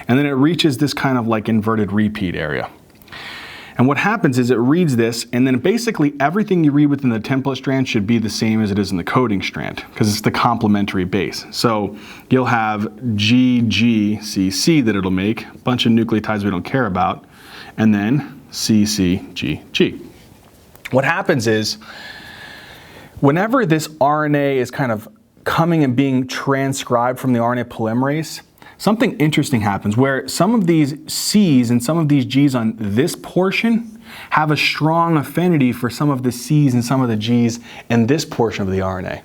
And then it reaches this kind of like inverted repeat area. And what happens is it reads this, and then basically everything you read within the template strand should be the same as it is in the coding strand, because it's the complementary base. So you'll have GGCC that it'll make, a bunch of nucleotides we don't care about, and then CCGG. What happens is, whenever this RNA is kind of coming and being transcribed from the RNA polymerase, something interesting happens where some of these C's and some of these G's on this portion have a strong affinity for some of the C's and some of the G's in this portion of the RNA.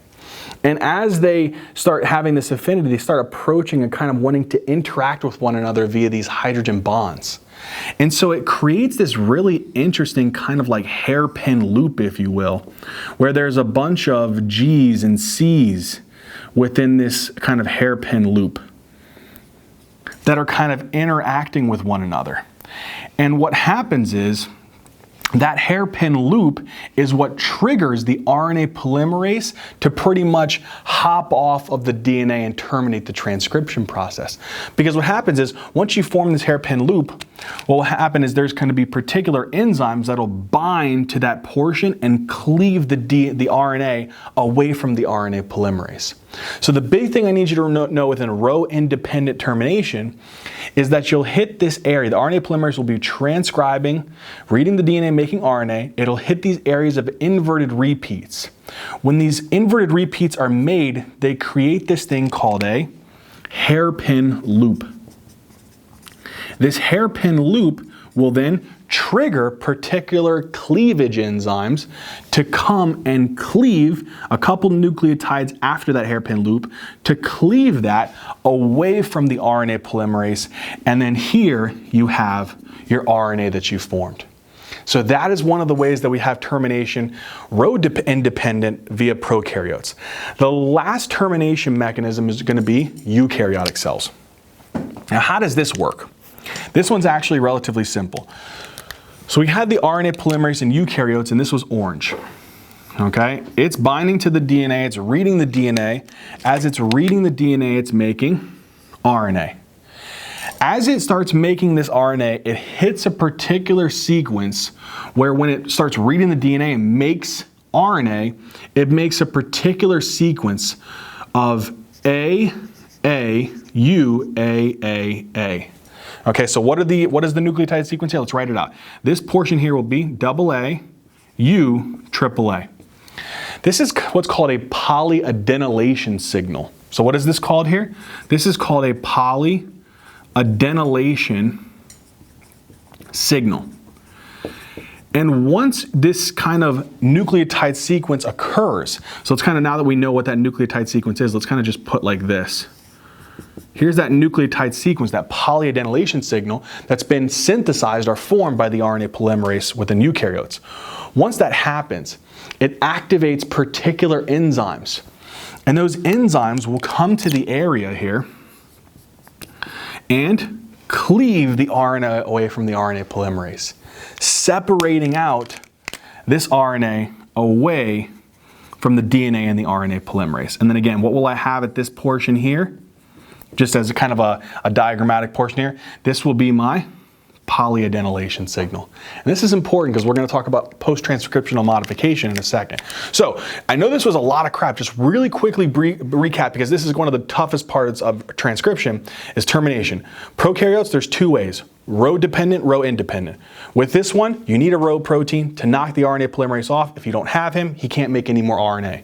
And as they start having this affinity, they start approaching and kind of wanting to interact with one another via these hydrogen bonds. And so it creates this really interesting kind of like hairpin loop, if you will, where there's a bunch of G's and C's within this kind of hairpin loop that are kind of interacting with one another. And what happens is that hairpin loop is what triggers the RNA polymerase to pretty much hop off of the DNA and terminate the transcription process. Because what happens is, once you form this hairpin loop, what will happen is there's going to be particular enzymes that'll bind to that portion and cleave the RNA away from the RNA polymerase. So the big thing I need you to know within rho-independent termination is that you'll hit this area. The RNA polymerase will be transcribing, reading the DNA, making RNA. It'll hit these areas of inverted repeats. When these inverted repeats are made, they create this thing called a hairpin loop. This hairpin loop will then trigger particular cleavage enzymes to come and cleave a couple nucleotides after that hairpin loop to cleave that away from the RNA polymerase. And then here you have your RNA that you formed. So that is one of the ways that we have termination rho-independent via prokaryotes. The last termination mechanism is going to be eukaryotic cells. Now, how does this work? This one's actually relatively simple. So we had the RNA polymerase in eukaryotes, and this was orange. Okay? It's binding to the DNA, it's reading the DNA. As it's reading the DNA, it's making RNA. As it starts making this RNA, it hits a particular sequence where when it starts reading the DNA and makes RNA, it makes a particular sequence of A, U, A. Okay, so what is the nucleotide sequence here? Let's write it out. This portion here will be AA, U, AAA. This is what's called a polyadenylation signal. So what is this called here? This is called a polyadenylation signal. And once this kind of nucleotide sequence occurs, so it's kind of, now that we know what that nucleotide sequence is, let's kind of just put like this. Here's that nucleotide sequence, that polyadenylation signal that's been synthesized or formed by the RNA polymerase within eukaryotes. Once that happens, it activates particular enzymes. And those enzymes will come to the area here and cleave the RNA away from the RNA polymerase, separating out this RNA away from the DNA and the RNA polymerase. And then again, what will I have at this portion here? Just as a kind of a diagrammatic portion here, this will be my polyadenylation signal. And this is important because we're going to talk about post-transcriptional modification in a second. So I know this was a lot of crap. Just really quickly recap, because this is one of the toughest parts of transcription, is termination. Prokaryotes, there's two ways: rho-dependent, rho-independent. With this one, you need a rho protein to knock the RNA polymerase off. If you don't have him, he can't make any more RNA.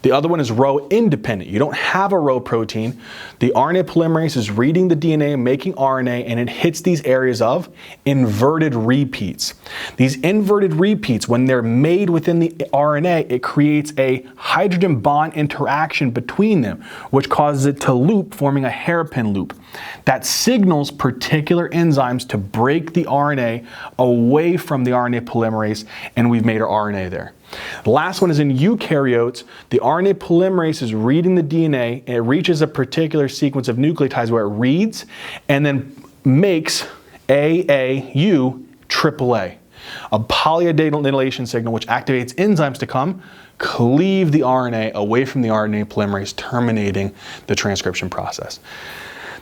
The other one is rho-independent. You don't have a rho protein. The RNA polymerase is reading the DNA and making RNA, and it hits these areas of inverted repeats. These inverted repeats, when they're made within the RNA, it creates a hydrogen bond interaction between them, which causes it to loop, forming a hairpin loop. That signals particular enzymes to break the RNA away from the RNA polymerase, and we've made our RNA there. The last one is in eukaryotes. The RNA polymerase is reading the DNA, and it reaches a particular sequence of nucleotides where it reads and then makes AAU AAA, a polyadenylation signal which activates enzymes to come cleave the RNA away from the RNA polymerase, terminating the transcription process.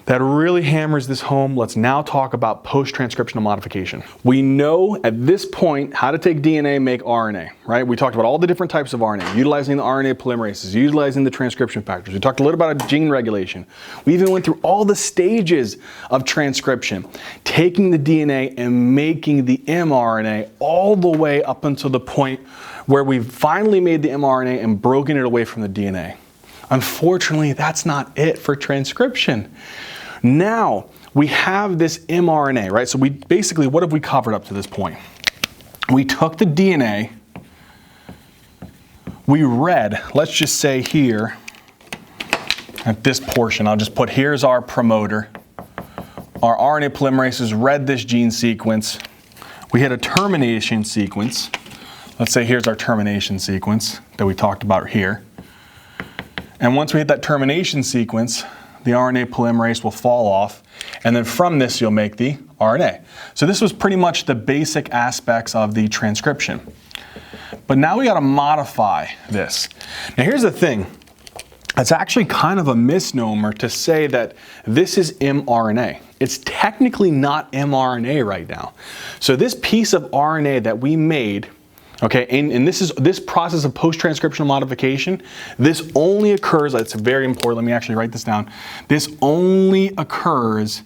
That really hammers this home. Let's now talk about post-transcriptional modification. We know at this point how to take DNA and make RNA, right? We talked about all the different types of RNA, utilizing the RNA polymerases, utilizing the transcription factors. We talked a little about gene regulation. We even went through all the stages of transcription, taking the DNA and making the mRNA all the way up until the point where we finally made the mRNA and broken it away from the DNA. Unfortunately, that's not it for transcription. Now we have this mRNA, right? So we basically, what have we covered up to this point? We took the DNA, we read, let's just say here, at this portion, I'll just put here's our promoter. Our RNA polymerases read this gene sequence. We hit a termination sequence. Let's say here's our termination sequence that we talked about here. And once we hit that termination sequence, the RNA polymerase will fall off, and then from this you'll make the RNA. So this was pretty much the basic aspects of the transcription. But now we got to modify this. Now here's the thing. It's actually kind of a misnomer to say that this is mRNA. It's technically not mRNA right now. So this piece of RNA that we made, okay, and this process of post-transcriptional modification, this only occurs, it's very important, let me actually write this down. This only occurs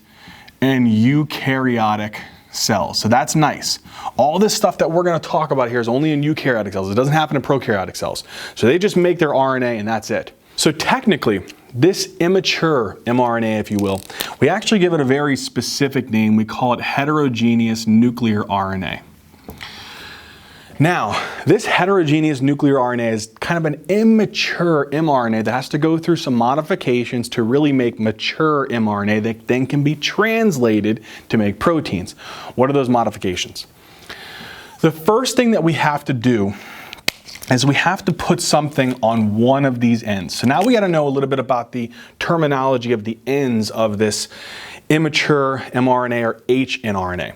in eukaryotic cells. So that's nice. All this stuff that we're going to talk about here is only in eukaryotic cells. It doesn't happen in prokaryotic cells. So they just make their RNA and that's it. So technically, this immature mRNA, if you will, we actually give it a very specific name. We call it heterogeneous nuclear RNA. Now, this heterogeneous nuclear RNA is kind of an immature mRNA that has to go through some modifications to really make mature mRNA that then can be translated to make proteins. What are those modifications? The first thing that we have to do is we have to put something on one of these ends. So now we got to know a little bit about the terminology of the ends of this immature mRNA or hnRNA.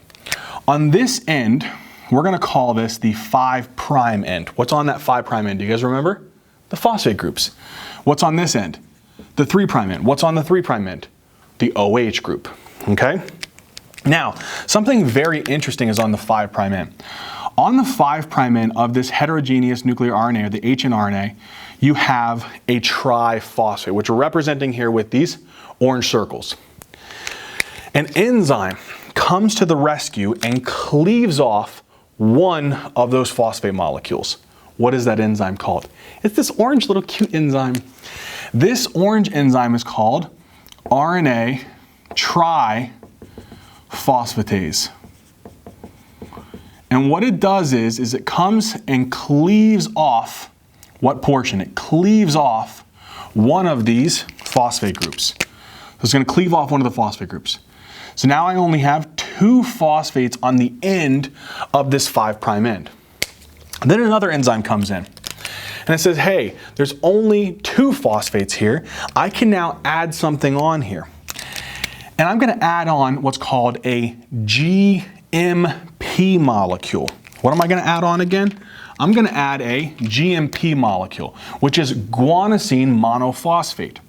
On this end, we're going to call this the 5' end. What's on that 5' end? Do you guys remember? The phosphate groups. What's on this end? The 3' end. What's on the 3' end? The OH group. Okay? Now, something very interesting is on the 5' end. On the 5' end of this heterogeneous nuclear RNA, or the hnRNA, you have a triphosphate, which we're representing here with these orange circles. An enzyme comes to the rescue and cleaves off one of those phosphate molecules. What is that enzyme called? It's this orange little cute enzyme. This orange enzyme is called RNA triphosphatase. And what it does is it comes and cleaves off what portion? It cleaves off one of these phosphate groups. So it's going to cleave off one of the phosphate groups. So now I only have 2 phosphates on the end of this 5' end. And then another enzyme comes in and it says, hey, there's only 2 phosphates here. I can now add something on here. And I'm going to add on what's called a GMP molecule. What am I going to add on again? I'm going to add a GMP molecule, which is guanosine monophosphate.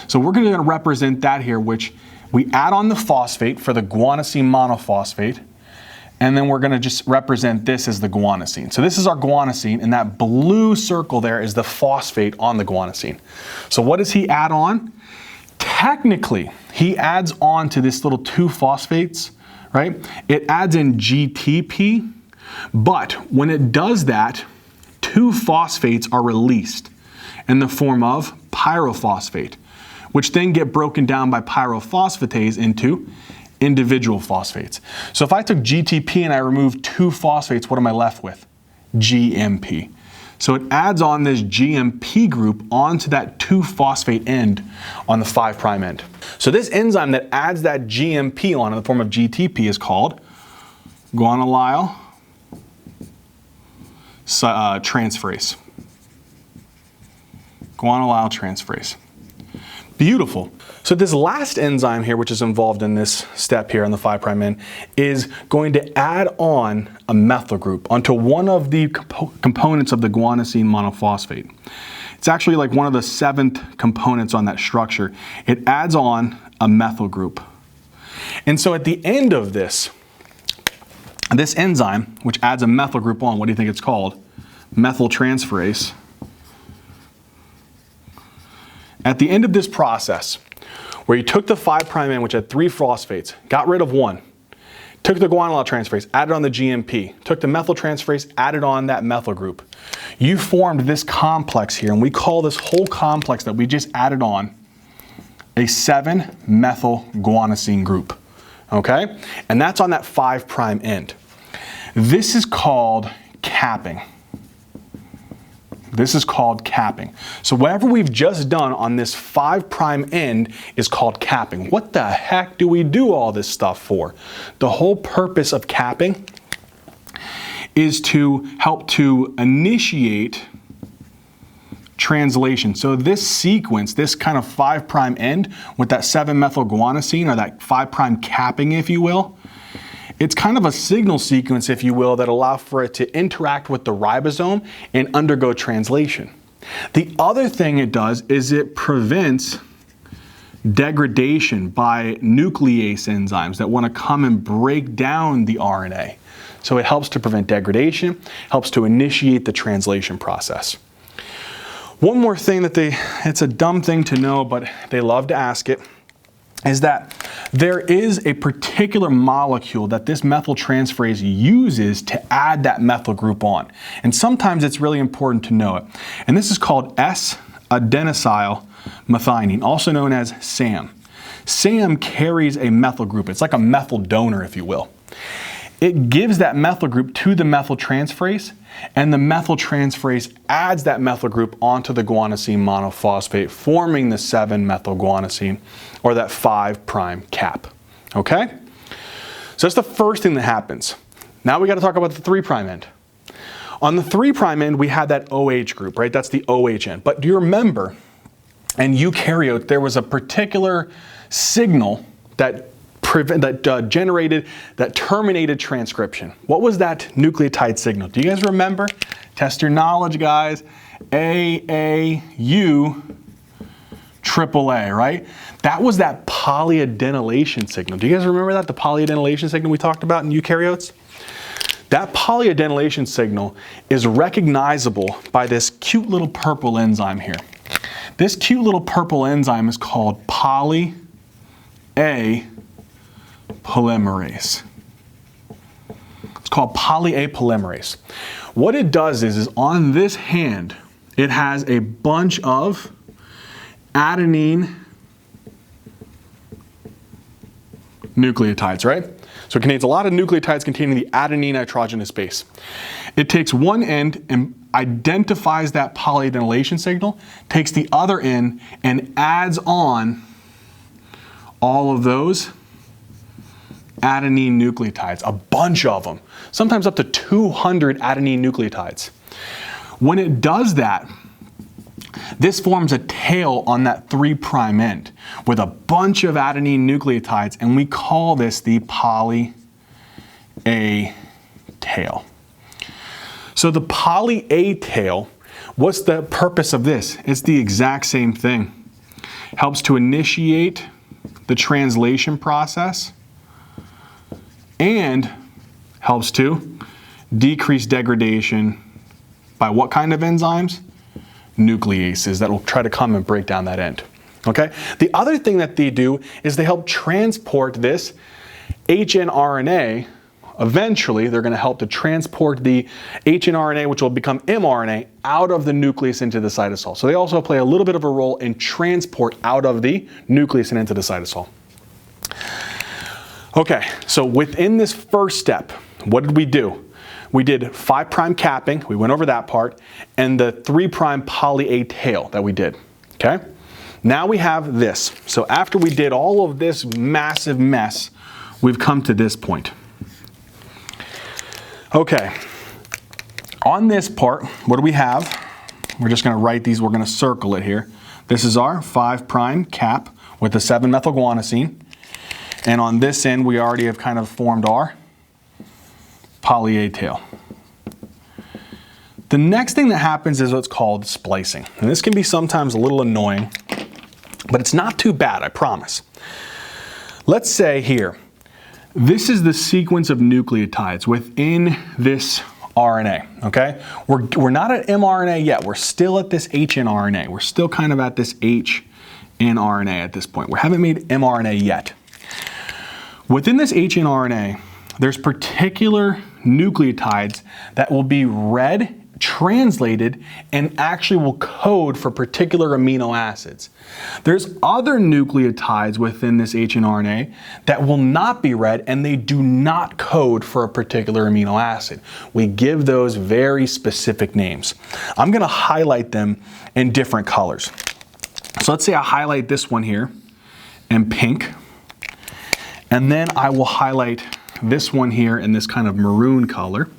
So we're going to represent that here, which we add on the phosphate for the guanosine monophosphate, and then we're going to just represent this as the guanosine. So this is our guanosine, and that blue circle there is the phosphate on the guanosine. So what does he add on? Technically, he adds on to this little 2 phosphates, right? It adds in GTP, but when it does that, 2 phosphates are released. in the form of pyrophosphate, which then get broken down by pyrophosphatase into individual phosphates. So if I took GTP and I removed 2 phosphates, what am I left with? GMP. So it adds on this GMP group onto that 2-phosphate end on the 5' end. So this enzyme that adds that GMP on in the form of GTP is called guanylyl transferase. Guanylyl transferase. Beautiful. So this last enzyme here, which is involved in this step here on the 5' end, is going to add on a methyl group onto one of the components of the guanosine monophosphate. It's actually like one of the 7th components on that structure. It adds on a methyl group. And so at the end of this enzyme, which adds a methyl group on, what do you think it's called? Methyltransferase. At the end of this process, where you took the 5' end, which had 3 phosphates, got rid of 1, took the guanylyl transferase, added on the GMP, took the methyltransferase, added on that methyl group, you formed this complex here, and we call this whole complex that we just added on a 7-methylguanosine group, okay? And that's on that 5' end. This is called capping. This is called capping. So whatever we've just done on this 5' end is called capping. What the heck do we do all this stuff for? The whole purpose of capping is to help to initiate translation. So this sequence, this kind of 5' end with that 7-methylguanosine, or that 5' capping, if you will, it's kind of a signal sequence, if you will, that allows for it to interact with the ribosome and undergo translation. The other thing it does is it prevents degradation by nuclease enzymes that want to come and break down the RNA. So it helps to prevent degradation, helps to initiate the translation process. One more thing that it's a dumb thing to know, but they love to ask it, is that there is a particular molecule that this methyltransferase uses to add that methyl group on. And sometimes it's really important to know it. And this is called S-adenosyl methionine, also known as SAM. SAM carries a methyl group. It's like a methyl donor, if you will. It gives that methyl group to the methyltransferase, and the methyltransferase adds that methyl group onto the guanosine monophosphate, forming the 7-methylguanosine, or that 5' cap. Okay? So that's the first thing that happens. Now we got to talk about the 3' end. On the 3' end, we had that OH group, right? That's the OH end. But do you remember, in eukaryote, there was a particular signal that terminated transcription. What was that nucleotide signal? Do you guys remember? Test your knowledge, guys. AAU AAA, right? That was that polyadenylation signal. Do you guys remember that? The polyadenylation signal we talked about in eukaryotes? That polyadenylation signal is recognizable by this cute little purple enzyme here. This cute little purple enzyme is called polyA polymerase. It's called polyA polymerase. What it does is on this hand, it has a bunch of adenine nucleotides, right? So it contains a lot of nucleotides containing the adenine nitrogenous base. It takes one end and identifies that polyadenylation signal, takes the other end and adds on all of those adenine nucleotides, a bunch of them, sometimes up to 200 adenine nucleotides. When it does that, this forms a tail on that 3' end with a bunch of adenine nucleotides, and we call this the poly-A tail. So the poly-A tail, what's the purpose of this? It's the exact same thing. Helps to initiate the translation process and helps to decrease degradation by what kind of enzymes? Nucleases that will try to come and break down that end. Okay? The other thing that they do is they help transport this hnRNA eventually they're going to help to transport the hnRNA, which will become mRNA, out of the nucleus into the cytosol. So they also play a little bit of a role in transport out of the nucleus and into the cytosol. Okay, so within this first step, what did we do? We did 5' capping, we went over that part, and the 3' poly A tail that we did, okay? Now we have this. So after we did all of this massive mess, we've come to this point. Okay, on this part, what do we have? We're just gonna write these, we're gonna circle it here. This is our 5' cap with the 7-methylguanosine. And on this end, we already have kind of formed our poly A tail. The next thing that happens is what's called splicing. And this can be sometimes a little annoying, but it's not too bad, I promise. Let's say here, this is the sequence of nucleotides within this RNA, okay? We're not at mRNA yet, we're still at this hnRNA. We're still kind of at this H in RNA at this point. We haven't made mRNA yet. Within this hnRNA, there's particular nucleotides that will be read, translated, and actually will code for particular amino acids. There's other nucleotides within this hnRNA that will not be read and they do not code for a particular amino acid. We give those very specific names. I'm going to highlight them in different colors. So let's say I highlight this one here in pink, and then I will highlight this one here in this kind of maroon color.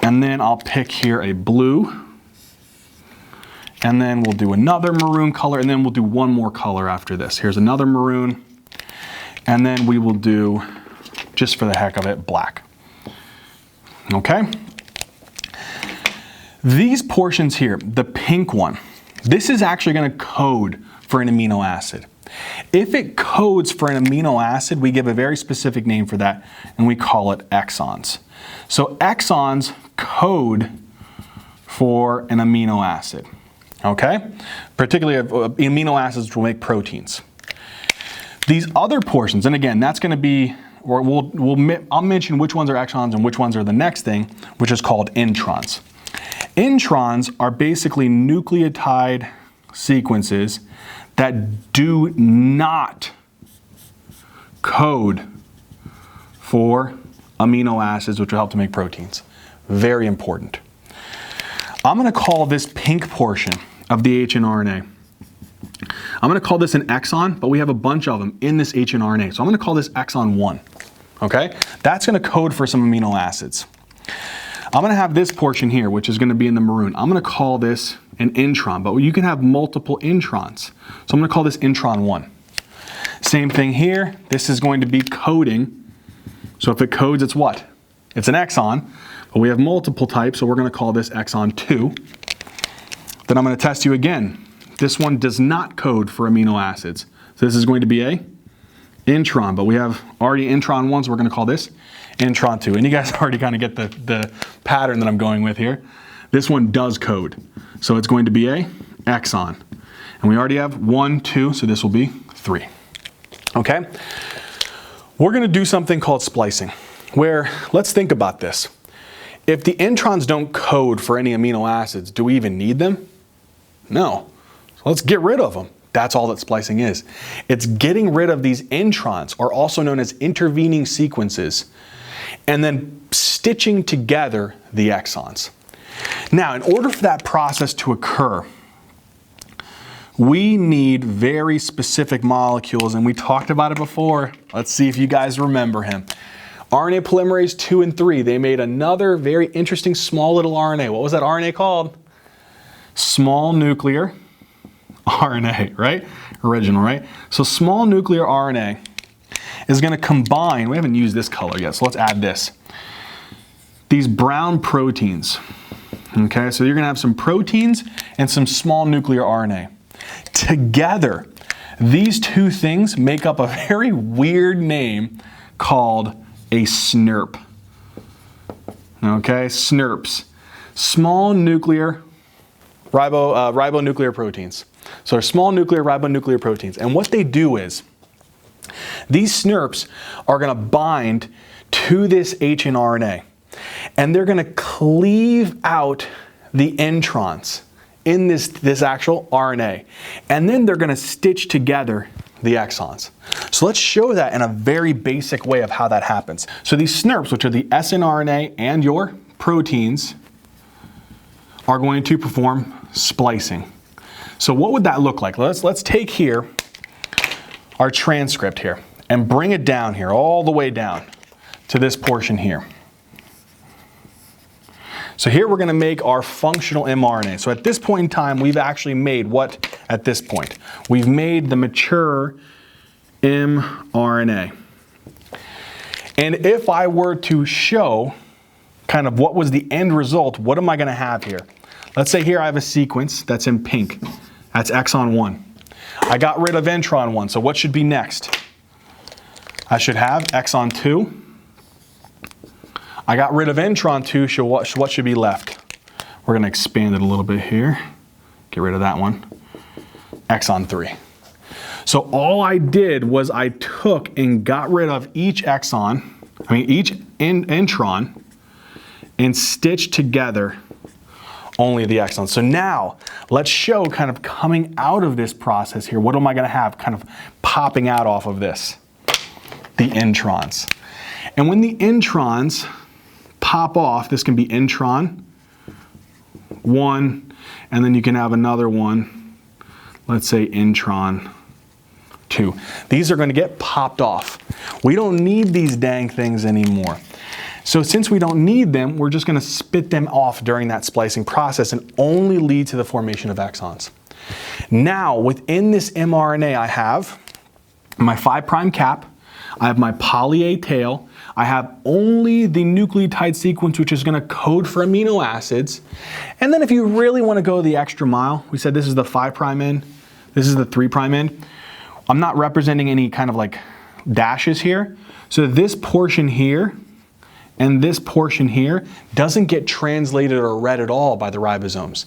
And then I'll pick here a blue, and then we'll do another maroon color, and then we'll do one more color after this. Here's another maroon, and then we will do, just for the heck of it, black. Okay? These portions here, the pink one, this is actually going to code for an amino acid. If it codes for an amino acid, we give a very specific name for that, and we call it exons. So exons code for an amino acid, okay? Particularly amino acids which will make proteins. These other portions, and again, that's going to be, or I'll mention which ones are exons and which ones are the next thing, which is called introns. Introns are basically nucleotide sequences that do not code for amino acids which will help to make proteins. Very important. I'm going to call this pink portion of the hnRNA. I'm going to call this an exon, but we have a bunch of them in this hnRNA. So I'm going to call this exon 1. Okay? That's going to code for some amino acids. I'm going to have this portion here, which is going to be in the maroon. I'm going to call this an intron, but you can have multiple introns. So I'm going to call this intron 1. Same thing here. This is going to be coding. So if it codes, it's what? It's an exon, but we have multiple types, so we're going to call this exon 2. Then I'm going to test you again. This one does not code for amino acids. So this is going to be a intron, but we have already intron 1, so we're going to call this intron 2. And you guys already kind of get the pattern that I'm going with here. This one does code. So it's going to be a exon. And we already have 1, 2, so this will be 3. Okay? We're going to do something called splicing, where, let's think about this. If the introns don't code for any amino acids, do we even need them? No. So let's get rid of them. That's all that splicing is. It's getting rid of these introns, or also known as intervening sequences, and then stitching together the exons. Now, in order for that process to occur, we need very specific molecules, and we talked about it before. Let's see if you guys remember him. RNA polymerase 2 and 3, they made another very interesting small little RNA. What was that RNA called? Small nuclear RNA, right? Original, right? So small nuclear RNA is going to combine, we haven't used this color yet, so let's add this. These brown proteins. Okay, so you're going to have some proteins and some small nuclear RNA. Together, these two things make up a very weird name called a SNRP. Okay, SNRPs. Small nuclear ribonuclear proteins. So they're small nuclear ribonuclear proteins. And what they do is, these SNRPs are going to bind to this H in RNA. And they're going to cleave out the introns in this actual RNA. And then they're going to stitch together the exons. So let's show that in a very basic way of how that happens. So these SNRPs, which are the snRNA and your proteins, are going to perform splicing. So what would that look like? Let's take here our transcript here and bring it down here, all the way down to this portion here. So here we're going to make our functional mRNA. So at this point in time, we've actually made what at this point? We've made the mature mRNA. And if I were to show kind of what was the end result, what am I going to have here? Let's say here I have a sequence that's in pink. That's exon 1. I got rid of intron 1, so what should be next? I should have exon 2. I got rid of intron 2, so what should be left? We're going to expand it a little bit here. Get rid of that one. Exon 3. So all I did was I took and got rid of each exon, each intron, and stitched together only the exons. So now let's show kind of coming out of this process here, what am I going to have kind of popping out off of this? The introns. And when the introns pop off, this can be intron 1, and then you can have another one, let's say intron 2. These are going to get popped off. We don't need these dang things anymore. So since we don't need them, we're just going to spit them off during that splicing process and only lead to the formation of exons. Now, within this mRNA, I have my 5' cap, I have my poly A tail, I have only the nucleotide sequence which is going to code for amino acids. And then if you really want to go the extra mile, we said this is the 5' end, this is the 3' end. I'm not representing any kind of like dashes here. So this portion here and this portion here doesn't get translated or read at all by the ribosomes.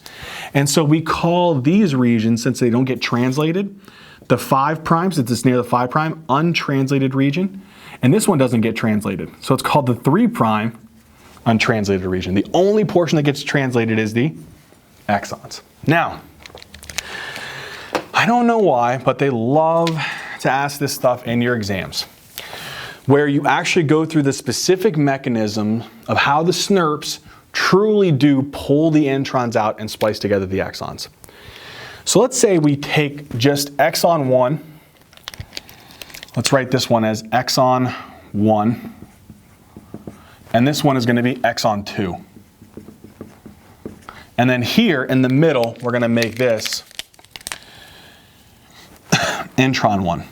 And so we call these regions, since they don't get translated, the 5', since it's near the 5', untranslated region. And this one doesn't get translated. So it's called the 3' untranslated region. The only portion that gets translated is the exons. Now, I don't know why, but they love to ask this stuff in your exams, where you actually go through the specific mechanism of how the SNRPs truly do pull the introns out and splice together the exons. So let's say we take just exon 1. Let's write this one as exon 1. And this one is going to be exon 2. And then here in the middle, we're going to make this intron 1.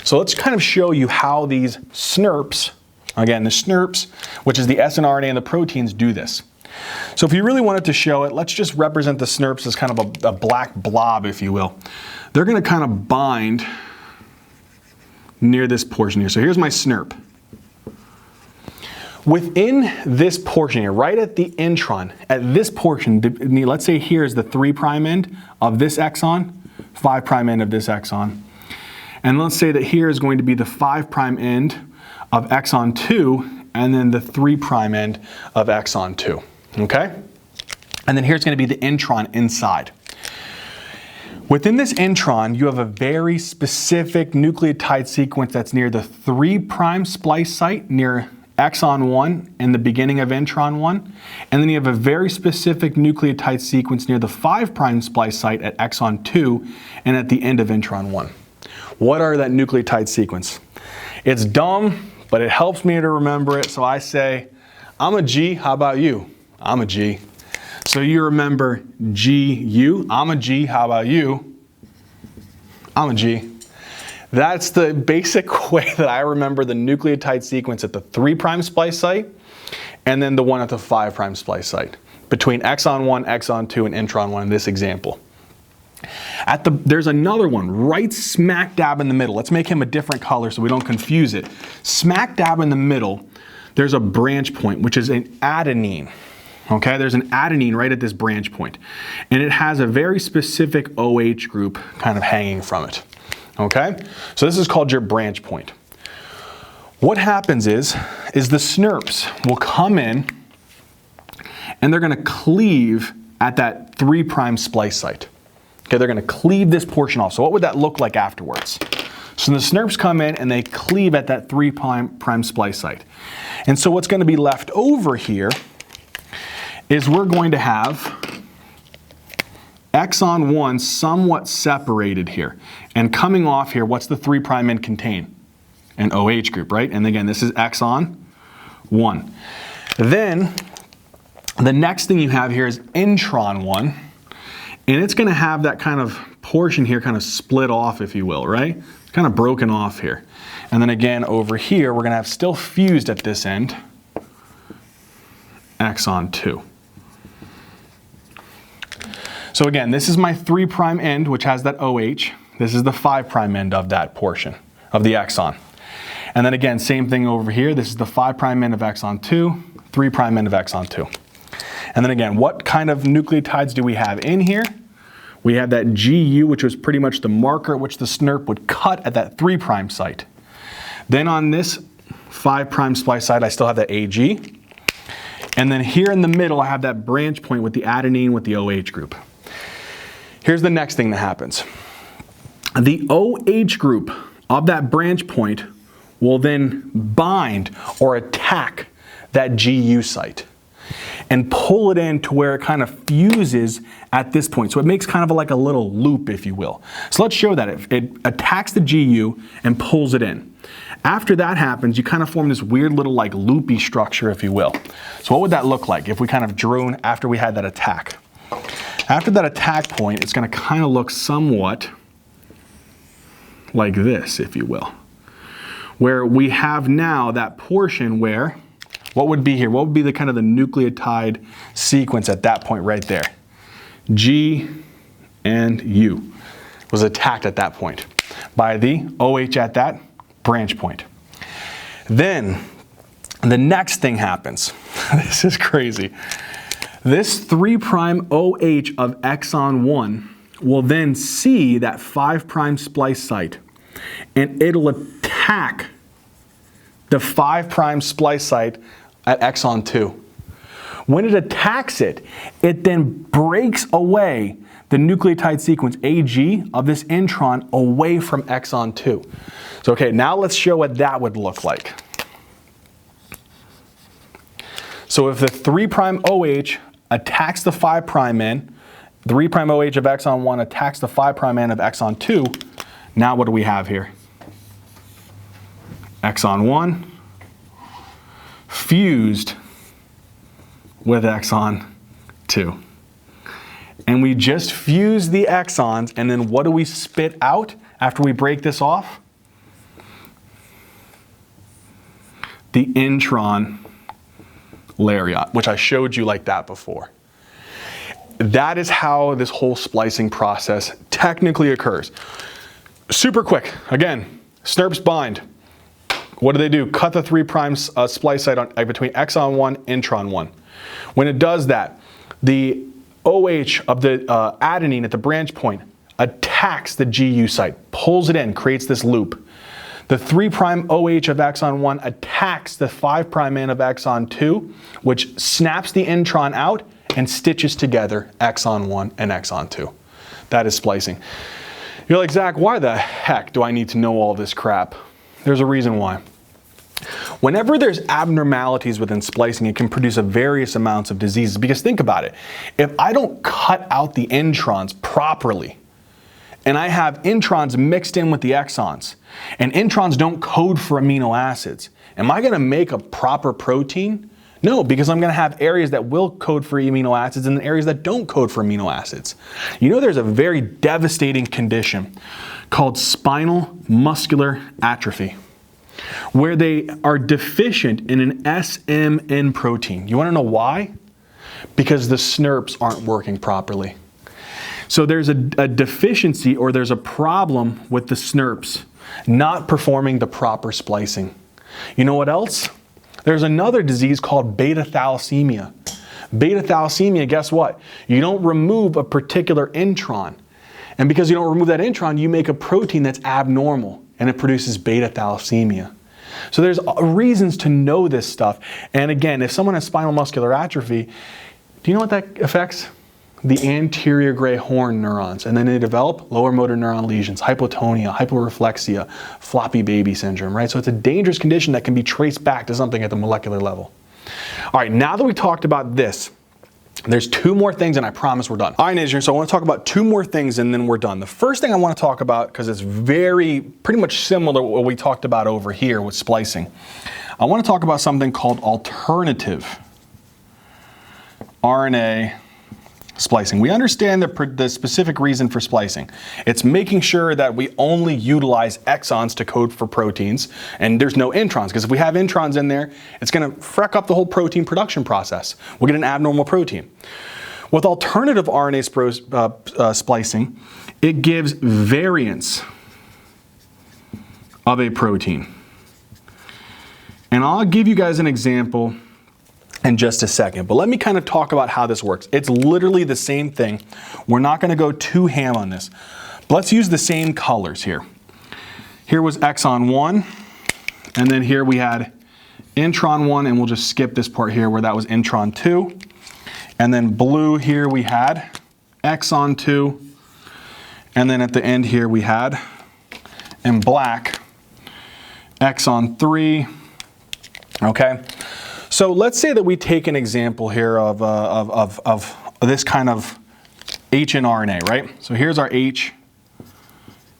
So let's kind of show you how these SNRPs, again, the SNRPs, which is the snRNA and the proteins, do this. So if you really wanted to show it, let's just represent the SNRPs as kind of a black blob, if you will. They're going to kind of bind near this portion here. So here's my SNRP. Within this portion here, right at the intron, at this portion, let's say here is the 3' end of this exon, 5' end of this exon. And let's say that here is going to be the 5' end of exon 2, and then the 3' end of exon 2. Okay? And then here's going to be the intron inside. Within this intron, you have a very specific nucleotide sequence that's near the 3' splice site, near exon 1 and the beginning of intron 1. And then you have a very specific nucleotide sequence near the 5' splice site at exon 2 and at the end of intron 1. What are that nucleotide sequence? It's dumb, but it helps me to remember it. So I say, I'm a G, how about you? I'm a G. So you remember GU, I'm a G, how about you? I'm a G. That's the basic way that I remember the nucleotide sequence at the 3' splice site, and then the one at the 5' splice site, between exon 1, exon 2, and intron 1 in this example. There's another one right smack dab in the middle. Let's make him a different color so we don't confuse it. Smack dab in the middle, there's a branch point, which is an adenine. Okay, there's an adenine right at this branch point. And it has a very specific OH group kind of hanging from it. Okay, so this is called your branch point. what happens is the SNRPs will come in and they're going to cleave at that 3' splice site. Okay, they're going to cleave this portion off. So what would that look like afterwards? So the SNRPs come in and they cleave at that 3' splice site. And so what's going to be left over here is we're going to have exon 1 somewhat separated here. And coming off here, what's the 3' end contain? An OH group, right? And again, this is exon 1. Then the next thing you have here is intron 1, and it's going to have that kind of portion here kind of split off, if you will, right? It's kind of broken off here. And then again, over here, we're going to have still fused at this end, exon 2. So again, this is my 3' end, which has that OH. This is the 5' end of that portion of the exon. And then again, same thing over here. This is the 5' end of exon 2, 3' end of exon 2. And then again, what kind of nucleotides do we have in here? We have that GU, which was pretty much the marker at which the SNRP would cut at that 3' site. Then on this 5' splice site, I still have that AG. And then here in the middle, I have that branch point with the adenine with the OH group. Here's the next thing that happens. The OH group of that branch point will then bind or attack that GU site and pull it in to where it kind of fuses at this point. So it makes kind of like a little loop, if you will. So let's show that. It attacks the GU and pulls it in. After that happens, you kind of form this weird little like loopy structure, if you will. So what would that look like if we kind of drew in after we had that attack? After that attack point, it's going to kind of look somewhat like this, if you will, where we have now that portion where, what would be here? What would be the kind of the nucleotide sequence at that point right there? G and U was attacked at that point by the OH at that branch point. Then the next thing happens. This is crazy. This 3' OH of exon 1 will then see that 5' splice site, and it'll attack the 5' splice site at exon 2. When it attacks it, it then breaks away the nucleotide sequence AG of this intron away from exon 2. So okay, now let's show what that would look like. So if the 3' OH attacks the 5' end, 3' OH of exon 1 attacks the 5' end of exon 2, now what do we have here? Exon 1 fused with exon 2. And we just fuse the exons, and then what do we spit out after we break this off? The intron lariat, which I showed you like that before. That is how this whole splicing process technically occurs. Super quick. Again, SNRPs bind. What do? Cut the 3' splice site on, between exon 1 and intron 1. When it does that, the OH of the adenine at the branch point attacks the GU site, pulls it in, creates this loop. The 3' OH of exon 1 attacks the 5' end of exon 2, which snaps the intron out and stitches together exon 1 and exon 2. That is splicing. You're like, Zach, why the heck do I need to know all this crap? There's a reason why. Whenever there's abnormalities within splicing, it can produce various amounts of diseases. Because think about it. If I don't cut out the introns properly, and I have introns mixed in with the exons, and introns don't code for amino acids, am I going to make a proper protein? No, because I'm going to have areas that will code for amino acids and areas that don't code for amino acids. You know, there's a very devastating condition called spinal muscular atrophy, where they are deficient in an SMN protein. You want to know why? Because the SNRPs aren't working properly. So there's a deficiency, or there's a problem with the SNRPs not performing the proper splicing. You know what else? There's another disease called beta thalassemia. Beta thalassemia, guess what? You don't remove a particular intron. And because you don't remove that intron, you make a protein that's abnormal, and it produces beta thalassemia. So there's reasons to know this stuff. And again, if someone has spinal muscular atrophy, do you know what that affects? The anterior gray horn neurons. And then they develop lower motor neuron lesions, hypotonia, hyporeflexia, floppy baby syndrome, right? So it's a dangerous condition that can be traced back to something at the molecular level. All right, now that we talked about this, there's two more things and I promise we're done. All right, engineers, so I want to talk about two more things and then we're done. The first thing I want to talk about, because it's pretty much similar to what we talked about over here with splicing. I want to talk about something called alternative RNA splicing. We understand the specific reason for splicing. It's making sure that we only utilize exons to code for proteins and there's no introns, because if we have introns in there, it's going to freck up the whole protein production process. We'll get an abnormal protein. With alternative RNA splicing, it gives variants of a protein. And I'll give you guys an example in just a second, but let me kind of talk about how this works. It's literally the same thing. We're not going to go too ham on this, but let's use the same colors here. Here was exon 1, and then here we had intron 1, and we'll just skip this part here where that was intron 2. And then blue here we had exon 2, and then at the end here we had, in black, exon 3, okay? So let's say that we take an example here of this kind of H in RNA, right? So here's our H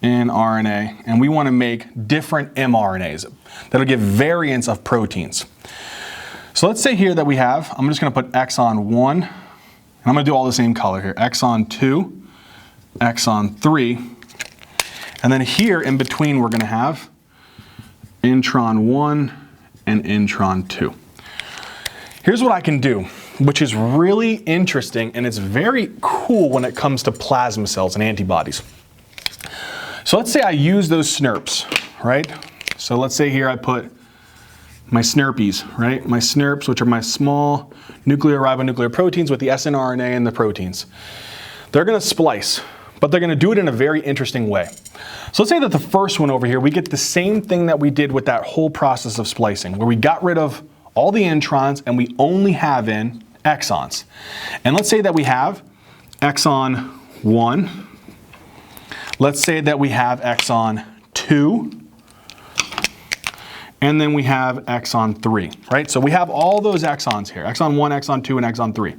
in RNA, and we want to make different mRNAs that'll give variants of proteins. So let's say here that we have, I'm just going to put exon 1, and I'm going to do all the same color here, exon 2, exon 3, and then here in between we're going to have intron 1 and intron 2. Here's what I can do, which is really interesting and it's very cool when it comes to plasma cells and antibodies. So let's say I use those SNRPs, right? So let's say here I put my SNRPs, right? My SNRPs, which are my small nucleoribonuclear proteins with the snRNA and the proteins. They're going to splice, but they're going to do it in a very interesting way. So let's say that the first one over here, we get the same thing that we did with that whole process of splicing, where we got rid of all the introns and we only have in exons. And let's say that we have exon 1. Let's say that we have exon 2. And then we have exon 3, right? So we have all those exons here, exon 1, exon 2, and exon 3.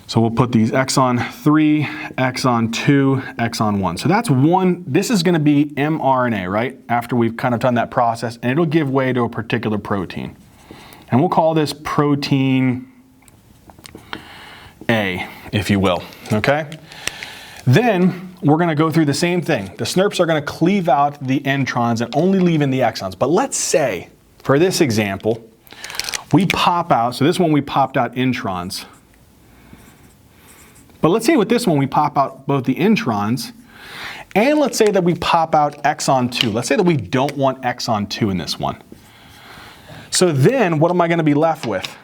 So we'll put these exon 3, exon 2, exon 1. So that's one, this is going to be mRNA, right? After we've kind of done that process, and it'll give way to a particular protein. And we'll call this protein A, if you will, okay? Then we're going to go through the same thing. The SNRPs are going to cleave out the introns and only leave in the exons. But let's say, for this example, we pop out, so this one we popped out introns. But let's say with this one we pop out both the introns, and let's say that we pop out exon 2. Let's say that we don't want exon 2 in this one. So then what am I going to be left with?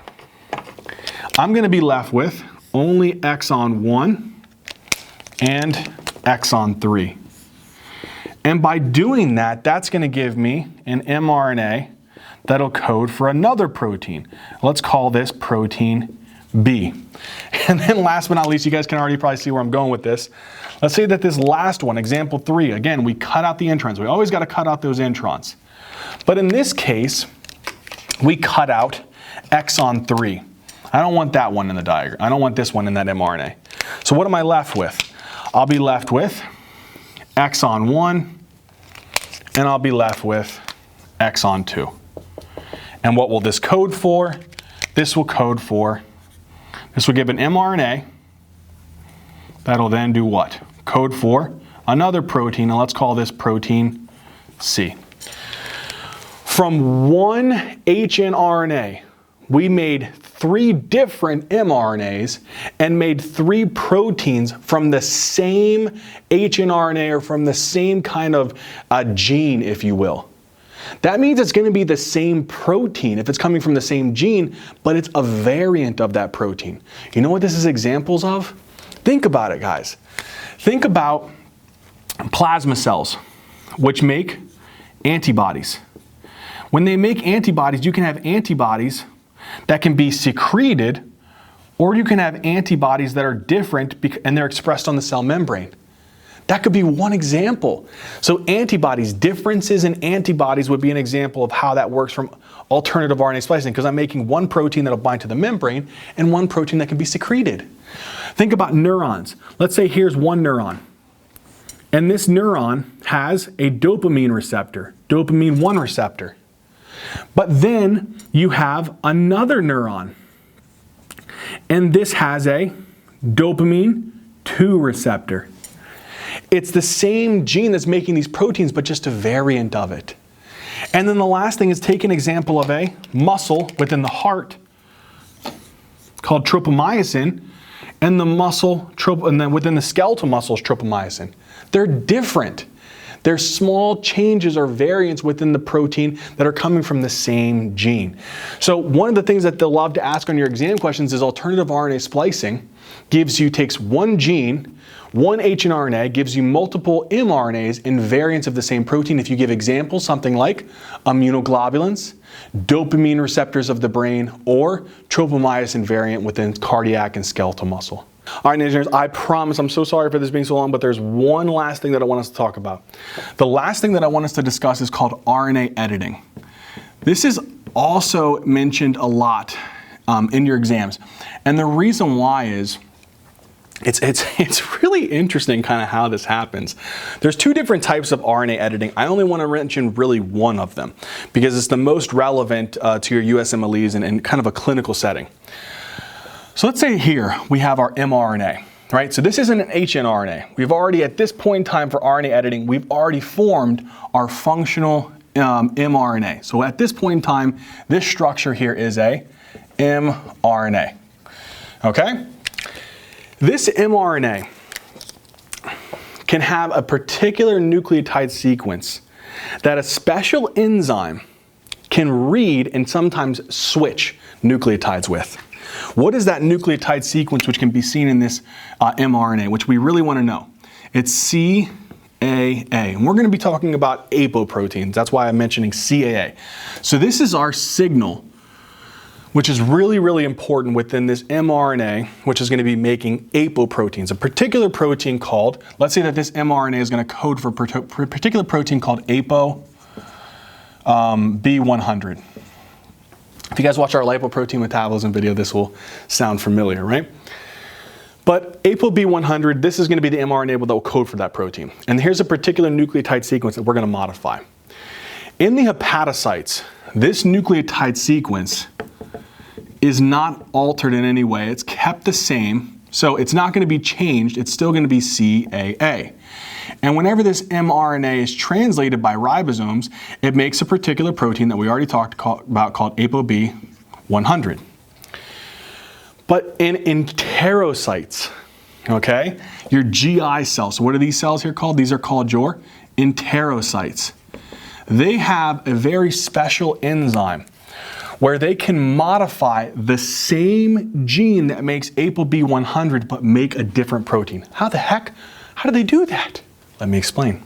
I'm going to be left with only exon 1 and exon 3. And by doing that, that's going to give me an mRNA that'll code for another protein. Let's call this protein B. And then last but not least, you guys can already probably see where I'm going with this. Let's say that this last one, example 3, again, we cut out the introns. We always got to cut out those introns. But in this case, we cut out exon 3. I don't want that one in the diagram. I don't want this one in that mRNA. So what am I left with? I'll be left with exon 1, and I'll be left with exon 2. And what will this code for? This will code for, this will give an mRNA that'll then do what? Code for another protein, and let's call this protein C. From one H in RNA, we made 3 different mRNAs and made 3 proteins from the same H in RNA, or from the same kind of gene, if you will. That means it's going to be the same protein if it's coming from the same gene, but it's a variant of that protein. You know what this is examples of? Think about it, guys. Think about plasma cells, which make antibodies. When they make antibodies, you can have antibodies that can be secreted, or you can have antibodies that are different and they're expressed on the cell membrane. That could be one example. So antibodies, differences in antibodies would be an example of how that works from alternative RNA splicing, because I'm making one protein that'll bind to the membrane and one protein that can be secreted. Think about neurons. Let's say here's one neuron. And this neuron has a dopamine receptor, dopamine 1 receptor. But then you have another neuron. And this has a dopamine 2 receptor. It's the same gene that's making these proteins, but just a variant of it. And then the last thing is take an example of a muscle within the heart called tropomyosin, and the muscle, and then within the skeletal muscle is tropomyosin. They're different. They're small changes or variants within the protein that are coming from the same gene. So one of the things that they'll love to ask on your exam questions is alternative RNA splicing takes one gene, one H and RNA, gives you multiple mRNAs in variants of the same protein. If you give examples, something like immunoglobulins, dopamine receptors of the brain, or tropomyosin variant within cardiac and skeletal muscle. All right, engineers, I promise, I'm so sorry for this being so long, but there's one last thing that I want us to talk about. The last thing that I want us to discuss is called RNA editing. This is also mentioned a lot in your exams. And the reason why is it's really interesting kind of how this happens. There's two different types of RNA editing. I only want to mention really one of them because it's the most relevant to your USMLEs and kind of a clinical setting. So let's say here we have our mRNA, right? So this isn't an HNRNA. We've already, at this point in time for RNA editing, we've already formed our functional mRNA. So at this point in time, this structure here is a mRNA, okay? This mRNA can have a particular nucleotide sequence that a special enzyme can read and sometimes switch nucleotides with. What is that nucleotide sequence which can be seen in this mRNA, which we really want to know? It's CAA. And we're going to be talking about apoproteins. That's why I'm mentioning CAA. So this is our signal, which is really, really important within this mRNA, which is going to be making apoproteins, a particular protein called, let's say that this mRNA is going to code for a particular protein called B100. If you guys watch our lipoprotein metabolism video, this will sound familiar, right? But ApoB100, this is going to be the mRNA that will code for that protein. And here's a particular nucleotide sequence that we're going to modify. In the hepatocytes, this nucleotide sequence is not altered in any way. It's kept the same, so it's not going to be changed. It's still going to be CAA. And whenever this mRNA is translated by ribosomes, it makes a particular protein that we already talked about called ApoB100. But in enterocytes, okay, your GI cells, so what are these cells here called? These are called your enterocytes. They have a very special enzyme where they can modify the same gene that makes ApoB100 but make a different protein. How the heck? How do they do that? Let me explain.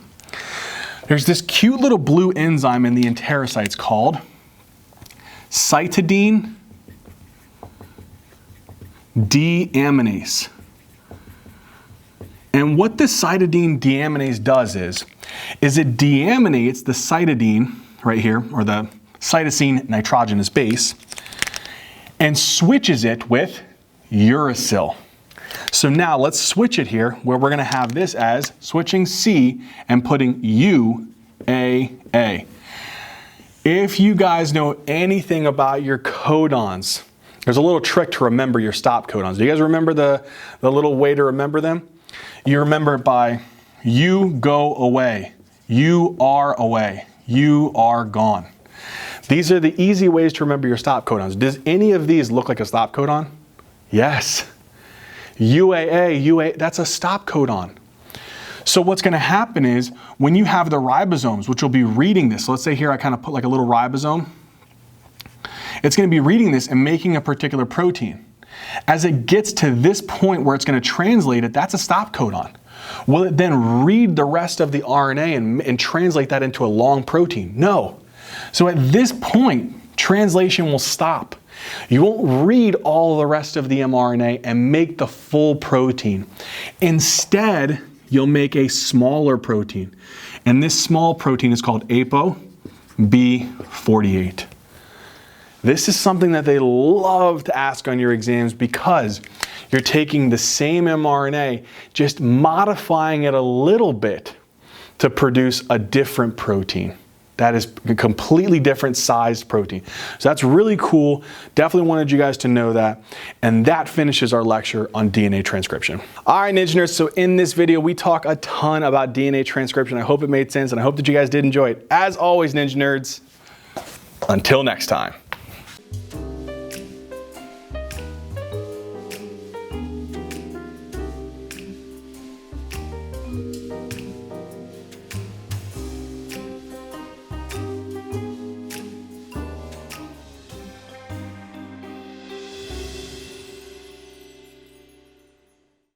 There's this cute little blue enzyme in the enterocytes called cytidine deaminase. And what this cytidine deaminase does is it deaminates the cytidine right here, or the cytosine nitrogenous base, and switches it with uracil. So now let's switch it here, where we're going to have this as switching C and putting UAA. If you guys know anything about your codons, there's a little trick to remember your stop codons. Do you guys remember the little way to remember them? You remember it by you go away, you are away, you are gone. These are the easy ways to remember your stop codons. Does any of these look like a stop codon? Yes. UAA, that's a stop codon. So what's going to happen is when you have the ribosomes, which will be reading this, so let's say here I kind of put like a little ribosome, it's going to be reading this and making a particular protein. As it gets to this point where it's going to translate it, that's a stop codon. Will it then read the rest of the RNA and translate that into a long protein? No. So at this point, translation will stop. You won't read all the rest of the mRNA and make the full protein. Instead, you'll make a smaller protein. And this small protein is called ApoB48. This is something that they love to ask on your exams because you're taking the same mRNA, just modifying it a little bit to produce a different protein. That is a completely different sized protein. So that's really cool. Definitely wanted you guys to know that. And that finishes our lecture on DNA transcription. All right, Ninja Nerds, so in this video, we talk a ton about DNA transcription. I hope it made sense and I hope that you guys did enjoy it. As always, Ninja Nerds, until next time.